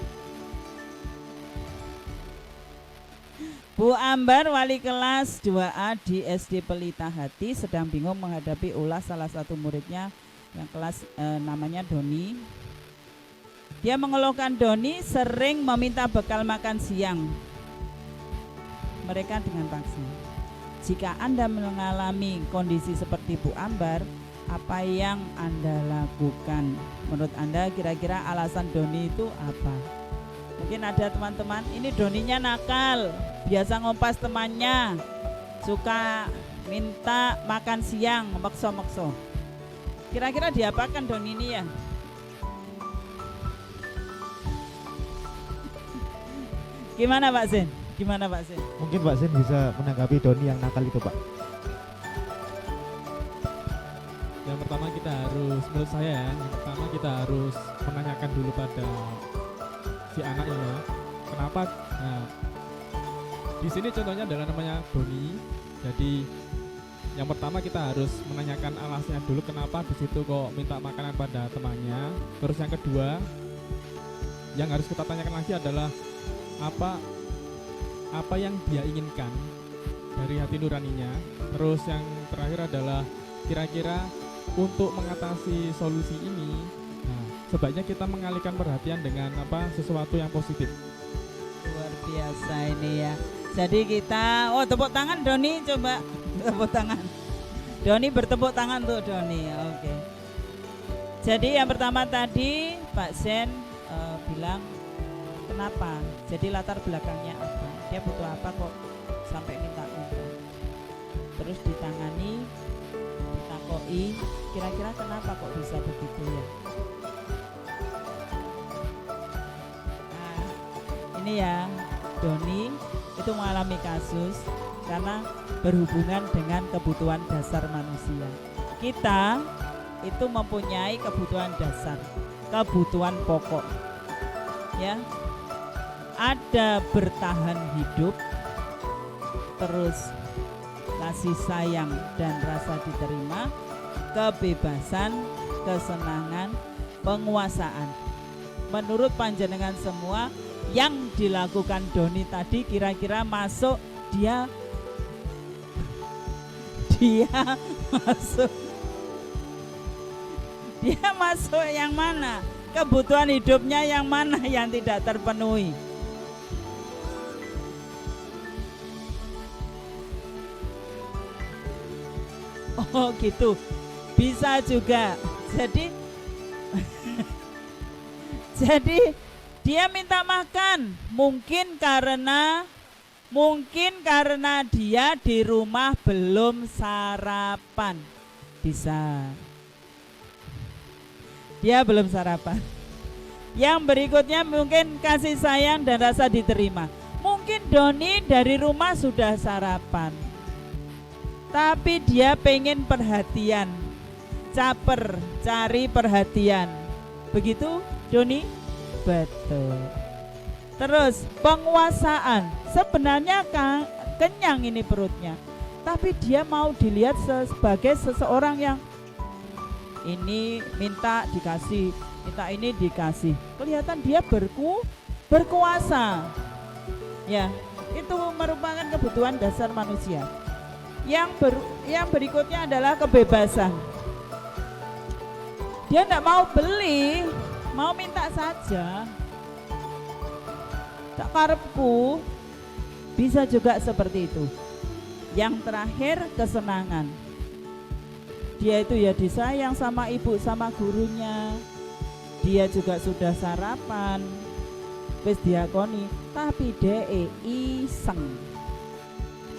Bu Ambar, wali kelas 2A di SD Pelita Hati, sedang bingung menghadapi ulah salah satu muridnya yang kelas namanya Doni. Dia mengeluhkan Doni sering meminta bekal makan siang mereka dengan paksa. Jika Anda mengalami kondisi seperti Bu Ambar, apa yang Anda lakukan? Menurut Anda kira-kira alasan Doni itu apa? Mungkin ada teman-teman, ini Doninya nakal, biasa ngompas temannya, suka minta makan siang, makso-makso. Kira-kira diapakan Doni ini ya? Gimana Pak Zen? Gimana Pak Zen? Mungkin Pak Zen bisa menanggapi Doni yang nakal itu Pak. Yang pertama kita harus, menurut saya ya, yang pertama kita harus menanyakan dulu pada si anaknya ya, kenapa. Nah, di sini contohnya adalah namanya Doni. Jadi yang pertama kita harus menanyakan alasnya dulu kenapa di situ kok minta makanan pada temannya. Terus yang kedua yang harus kita tanyakan lagi adalah apa yang dia inginkan dari hati nuraninya. Terus yang terakhir adalah kira-kira untuk mengatasi solusi ini, nah, sebaiknya kita mengalihkan perhatian dengan sesuatu yang positif. Luar biasa ini ya. Jadi kita, tepuk tangan Doni, coba tepuk tangan. Doni bertepuk tangan tuh Doni. Oke. Jadi yang pertama tadi Pak Zen bilang kenapa? Jadi latar belakangnya apa? Dia butuh apa kok sampai minta-minta? Terus ditangani, ditakoi, kira-kira kenapa kok bisa begitu ya? Nah, ini ya Doni itu mengalami kasus karena berhubungan dengan kebutuhan dasar manusia. Kita itu mempunyai kebutuhan dasar, kebutuhan pokok, ya. ada bertahan hidup, terus kasih sayang dan rasa diterima, kebebasan, kesenangan, penguasaan. Menurut panjenengan semua yang dilakukan Doni tadi kira-kira masuk dia masuk yang mana? Kebutuhan hidupnya yang mana yang tidak terpenuhi? Oh gitu, bisa juga. Jadi jadi dia minta makan, mungkin karena dia di rumah belum sarapan. Bisa. Dia belum sarapan. Yang berikutnya mungkin kasih sayang dan rasa diterima. Mungkin Doni dari rumah sudah sarapan, tapi dia pengen perhatian, caper, cari perhatian. Begitu Doni? Betul. Terus penguasaan, sebenarnya kenyang ini perutnya, tapi dia mau dilihat sebagai seseorang yang ini minta dikasih, minta ini dikasih. Kelihatan dia berkuasa. Ya, itu merupakan kebutuhan dasar manusia. Yang berikutnya adalah kebebasan. Dia tidak mau beli, mau minta saja. Tak karepku, bisa juga seperti itu. Yang terakhir kesenangan. Dia itu ya disayang sama ibu sama gurunya. Dia juga sudah sarapan, wis diakoni, tapi DE iseng.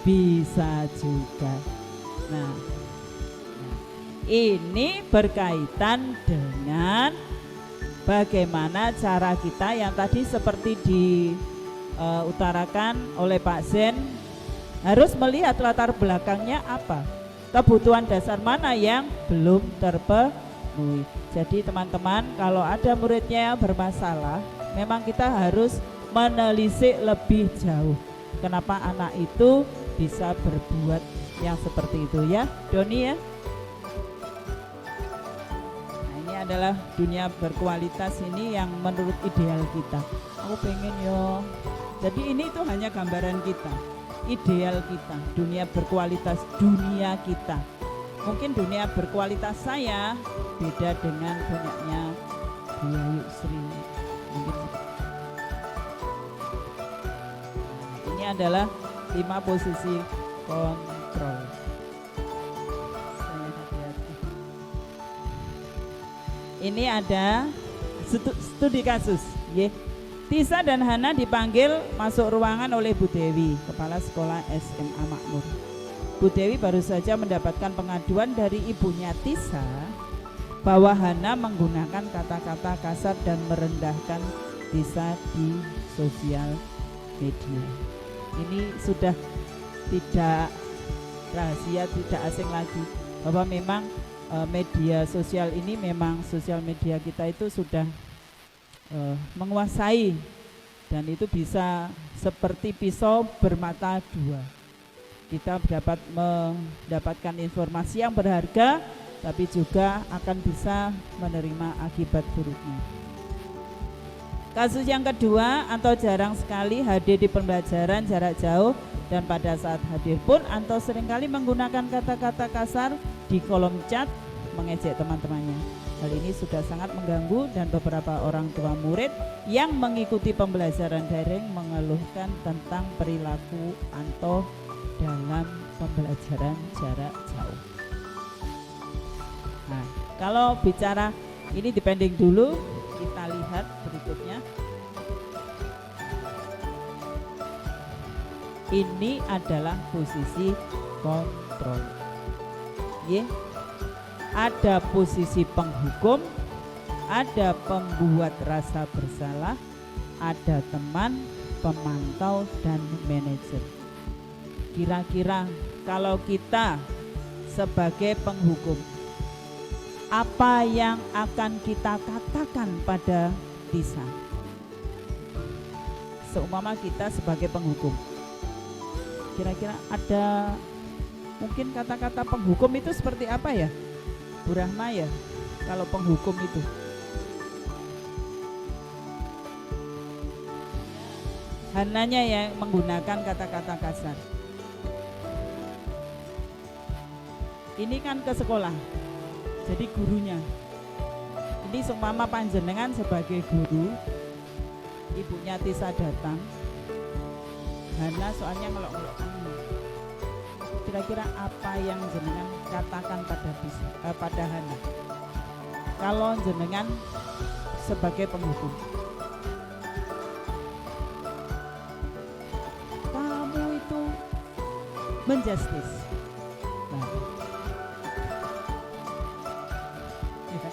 Bisa juga. Nah, ini berkaitan dengan bagaimana cara kita yang tadi seperti diutarakan oleh Pak Zen, harus melihat latar belakangnya apa, kebutuhan dasar mana yang belum terpenuhi. Jadi teman-teman, kalau ada muridnya yang bermasalah, memang kita harus menelisik lebih jauh kenapa anak itu bisa berbuat yang seperti itu, ya Doni ya. Adalah dunia berkualitas ini yang menurut ideal kita. Aku pengen yo. Jadi ini itu hanya gambaran kita, ideal kita, dunia berkualitas dunia kita. Mungkin dunia berkualitas saya beda dengan banyaknya Buya Yusri. Mungkin ini adalah 5 posisi kontrol. Ini ada studi kasus. Tisa dan Hana dipanggil masuk ruangan oleh Bu Dewi, Kepala Sekolah SMA Makmur. Bu Dewi baru saja mendapatkan pengaduan dari ibunya Tisa bahwa Hana menggunakan kata-kata kasar dan merendahkan Tisa di sosial media. Ini sudah tidak rahasia, tidak asing lagi bahwa memang media sosial ini, memang sosial media kita itu sudah menguasai, dan itu bisa seperti pisau bermata dua. Kita dapat mendapatkan informasi yang berharga, tapi juga akan bisa menerima akibat buruknya. Kasus yang kedua, Anto jarang sekali hadir di pembelajaran jarak jauh, dan pada saat hadir pun Anto seringkali menggunakan kata-kata kasar di kolom chat, mengejek teman-temannya. Hal ini sudah sangat mengganggu, dan beberapa orang tua murid yang mengikuti pembelajaran daring mengeluhkan tentang perilaku Anto dalam pembelajaran jarak jauh. Nah, kalau bicara ini dipending dulu, kita lihat berikutnya. Ini adalah posisi kontrol. Ada posisi penghukum, ada pembuat rasa bersalah, ada teman, pemantau, dan manajer. Kira-kira kalau kita sebagai penghukum, apa yang akan kita katakan pada Tisa? seumpama kita sebagai penghukum. Kira-kira ada mungkin kata-kata penghukum itu seperti apa ya, Bu Rahma ya? Kalau penghukum itu Hananya yang menggunakan kata-kata kasar. Ini kan ke sekolah, jadi gurunya. Ini seumpama panjenengan sebagai guru, ibunya Tisa datang, Hana soalnya ngelok-ngelok kamu. Kira-kira apa yang jenengan katakan pada Hana? Kalau jenengan sebagai penghukum, kamu itu menjustice. Nah, ya,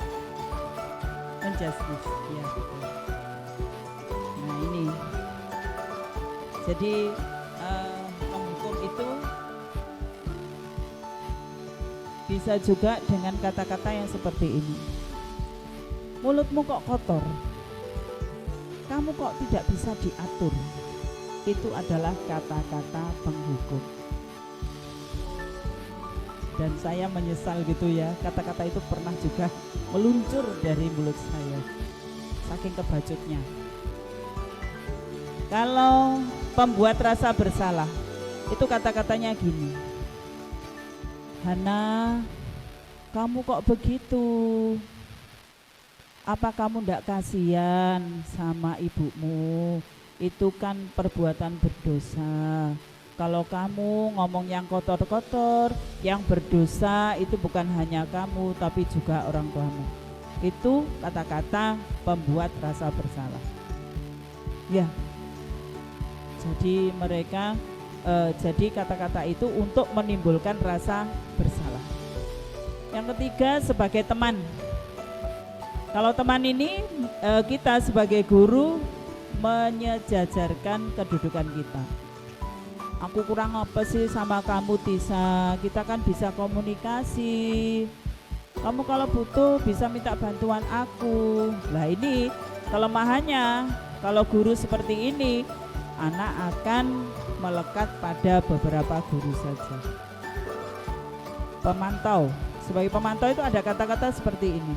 menjustice, ya betul. Nah ini, jadi penghukum itu bisa juga dengan kata-kata yang seperti ini. Mulutmu kok kotor, kamu kok tidak bisa diatur. Itu adalah kata-kata penghukum. Dan saya menyesal gitu ya, kata-kata itu pernah juga meluncur dari mulut saya, saking kebacutnya. Kalau pembuat rasa bersalah, itu kata-katanya gini, Hana, kamu kok begitu? Apa kamu ndak kasihan sama ibumu? Itu kan perbuatan berdosa. Kalau kamu ngomong yang kotor-kotor, yang berdosa itu bukan hanya kamu tapi juga orang tuamu. Itu kata-kata pembuat rasa bersalah. Ya. Jadi mereka jadi kata-kata itu untuk menimbulkan rasa bersalah. Yang ketiga sebagai teman. Kalau teman ini kita sebagai guru menyejajarkan kedudukan kita. Aku kurang apa sih sama kamu Tisa, kita kan bisa komunikasi. Kamu kalau butuh bisa minta bantuan aku. Nah ini kelemahannya, kalau guru seperti ini, anak akan melekat pada beberapa guru saja. Pemantau, sebagai pemantau itu ada kata-kata seperti ini.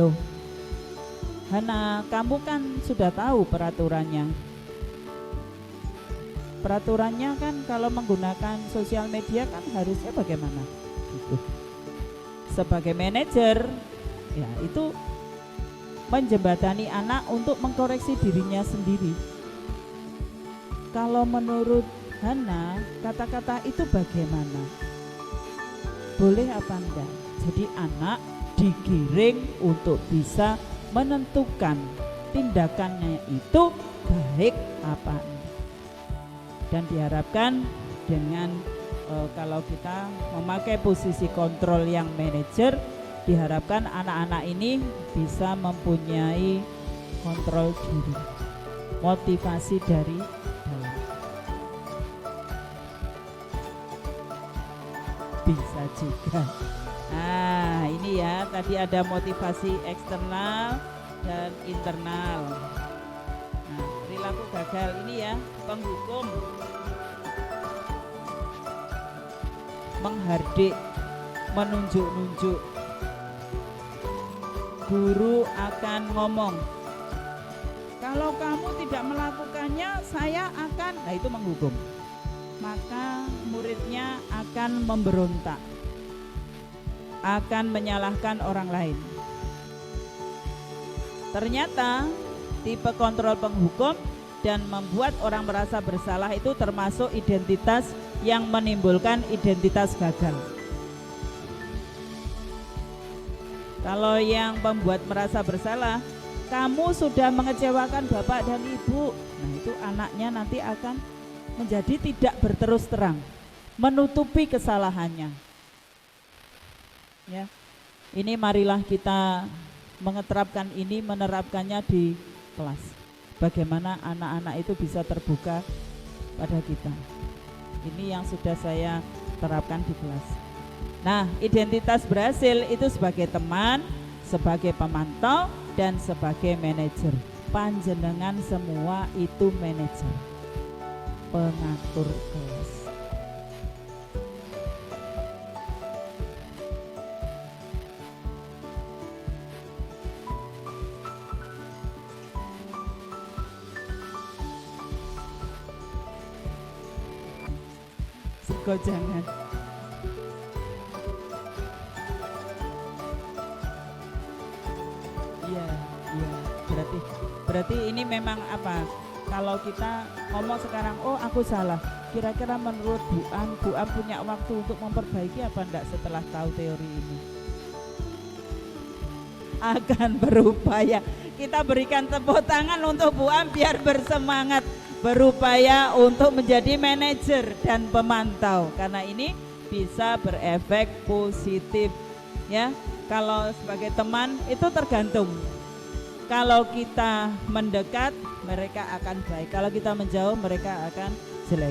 Loh, Hana, kamu kan sudah tahu peraturannya. Peraturannya kan kalau menggunakan sosial media kan harusnya bagaimana? Gitu. Sebagai manajer, ya itu menjembatani anak untuk mengkoreksi dirinya sendiri. Kalau menurut Hana, kata-kata itu bagaimana? Boleh apa enggak? Jadi anak digiring untuk bisa menentukan tindakannya itu baik apa enggak. Dan diharapkan dengan kalau kita memakai posisi kontrol yang manajer, diharapkan anak-anak ini bisa mempunyai kontrol diri, motivasi dari dalam. Bisa juga. Nah ini ya, tadi ada motivasi eksternal dan internal. Nah perilaku gagal ini ya, penghukum menghardik, menunjuk-nunjuk. Guru akan ngomong, kalau kamu tidak melakukannya saya akan, nah itu menghukum. Maka muridnya akan memberontak, akan menyalahkan orang lain. Ternyata tipe kontrol penghukum dan membuat orang merasa bersalah itu termasuk identitas yang menimbulkan identitas gagal. Kalau yang membuat merasa bersalah, kamu sudah mengecewakan bapak dan ibu. Nah itu anaknya nanti akan menjadi tidak berterus terang, menutupi kesalahannya. Ya, ini marilah kita mengeterapkan ini, menerapkannya di kelas. Bagaimana anak-anak itu bisa terbuka pada kita. Ini yang sudah saya terapkan di kelas. Nah, identitas berhasil itu sebagai teman, sebagai pemantau, dan sebagai manajer. panjenengan semua itu manajer, pengatur kelas. Sego jangan. Iya, iya. Berarti ini memang apa? Kalau kita ngomong sekarang, oh aku salah. Kira-kira menurut Bu Am punya waktu untuk memperbaiki apa enggak setelah tahu teori ini? Akan berupaya. Kita berikan tepuk tangan untuk Bu Am biar bersemangat berupaya untuk menjadi manajer dan pemantau, karena ini bisa berefek positif ya. Kalau sebagai teman itu tergantung. Kalau kita mendekat, mereka akan baik. Kalau kita menjauh, mereka akan jelek.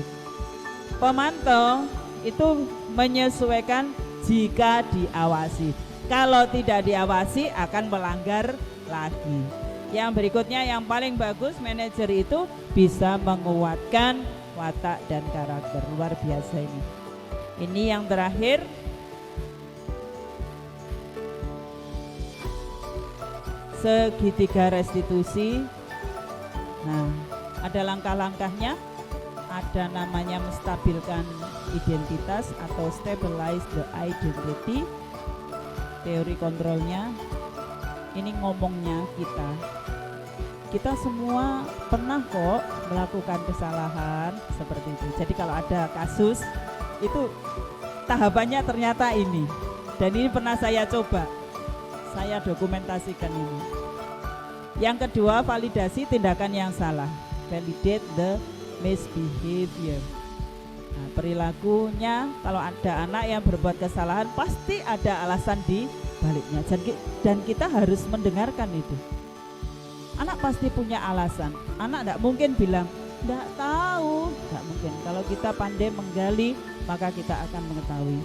Pemantau itu menyesuaikan jika diawasi. Kalau tidak diawasi akan melanggar lagi. Yang berikutnya yang paling bagus, manajer itu bisa menguatkan watak dan karakter. Luar biasa ini. Ini yang terakhir. Segitiga restitusi. Nah, ada langkah-langkahnya. Ada namanya menstabilkan identitas atau stabilize the identity. Teori kontrolnya. Ini ngomongnya kita semua pernah kok melakukan kesalahan seperti itu. Jadi kalau ada kasus itu tahapannya ternyata ini, dan ini pernah saya coba, saya dokumentasikan ini. Yang kedua, validasi tindakan yang salah, validate the misbehavior. Nah, perilakunya, kalau ada anak yang berbuat kesalahan pasti ada alasan di baliknya, dan kita harus mendengarkan itu. Anak pasti punya alasan. Anak tidak mungkin bilang tidak tahu, tidak mungkin. Kalau kita pandai menggali, maka kita akan mengetahui.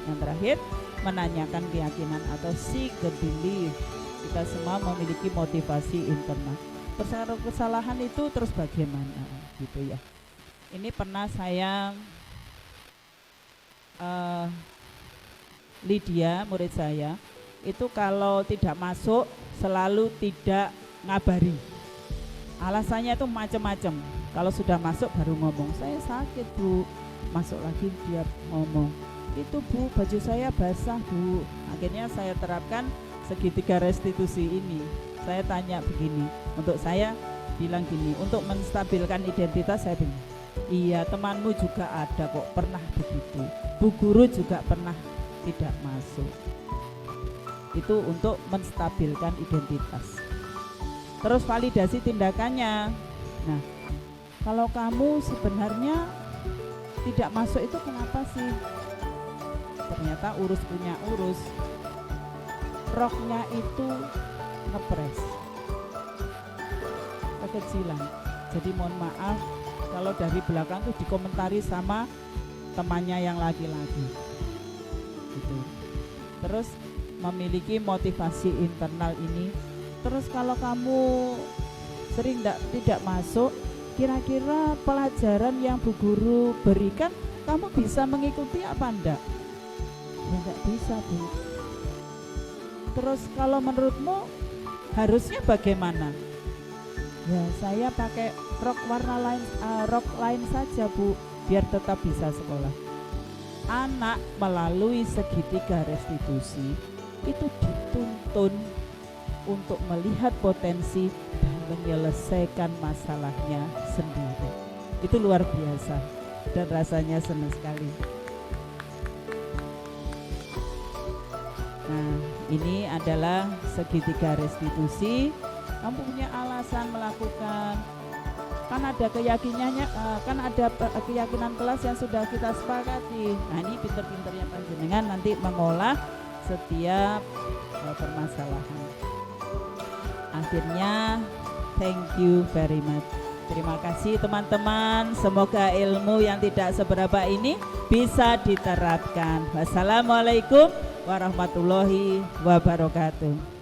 Yang terakhir, menanyakan keyakinan atau seek the belief. Kita semua memiliki motivasi internal. Kesalahan itu terus bagaimana, gitu ya. Ini pernah saya Lydia, murid saya, itu kalau tidak masuk selalu tidak ngabari. Alasannya itu macam-macam. Kalau sudah masuk baru ngomong, saya sakit Bu. Masuk lagi dia ngomong, itu Bu baju saya basah Bu. Akhirnya saya terapkan segitiga restitusi ini. Saya tanya begini, untuk saya bilang gini, untuk menstabilkan identitas saya bilang, iya temanmu juga ada kok pernah begitu. Bu guru juga pernah tidak masuk. Itu untuk menstabilkan identitas. Terus validasi tindakannya. Nah, kalau kamu sebenarnya tidak masuk itu kenapa sih? Ternyata urus punya urus. Roknya itu ngepres, kekecilan. Jadi mohon maaf kalau dari belakang tuh dikomentari sama temannya yang laki-laki. Gitu. Terus memiliki motivasi internal ini. Terus kalau kamu sering tidak masuk, kira-kira pelajaran yang Bu Guru berikan kamu bisa mengikuti apa enggak? Ya enggak bisa Bu. Terus kalau menurutmu harusnya bagaimana? Ya saya pakai rok warna lain, rok lain saja Bu, biar tetap bisa sekolah. Anak melalui segitiga restitusi itu dituntun untuk melihat potensi dan menyelesaikan masalahnya sendiri. Itu luar biasa dan rasanya senang sekali. Nah, ini adalah segitiga restitusi. Kamu punya alasan melakukan, kan ada keyakinannya, kan ada keyakinan kelas yang sudah kita sepakati. Nah, ini pinter-pinternya panjenengan nanti mengolah setiap permasalahan. Akhirnya, thank you very much. Terima kasih teman-teman. Semoga ilmu yang tidak seberapa ini bisa diterapkan. Wassalamualaikum warahmatullahi wabarakatuh.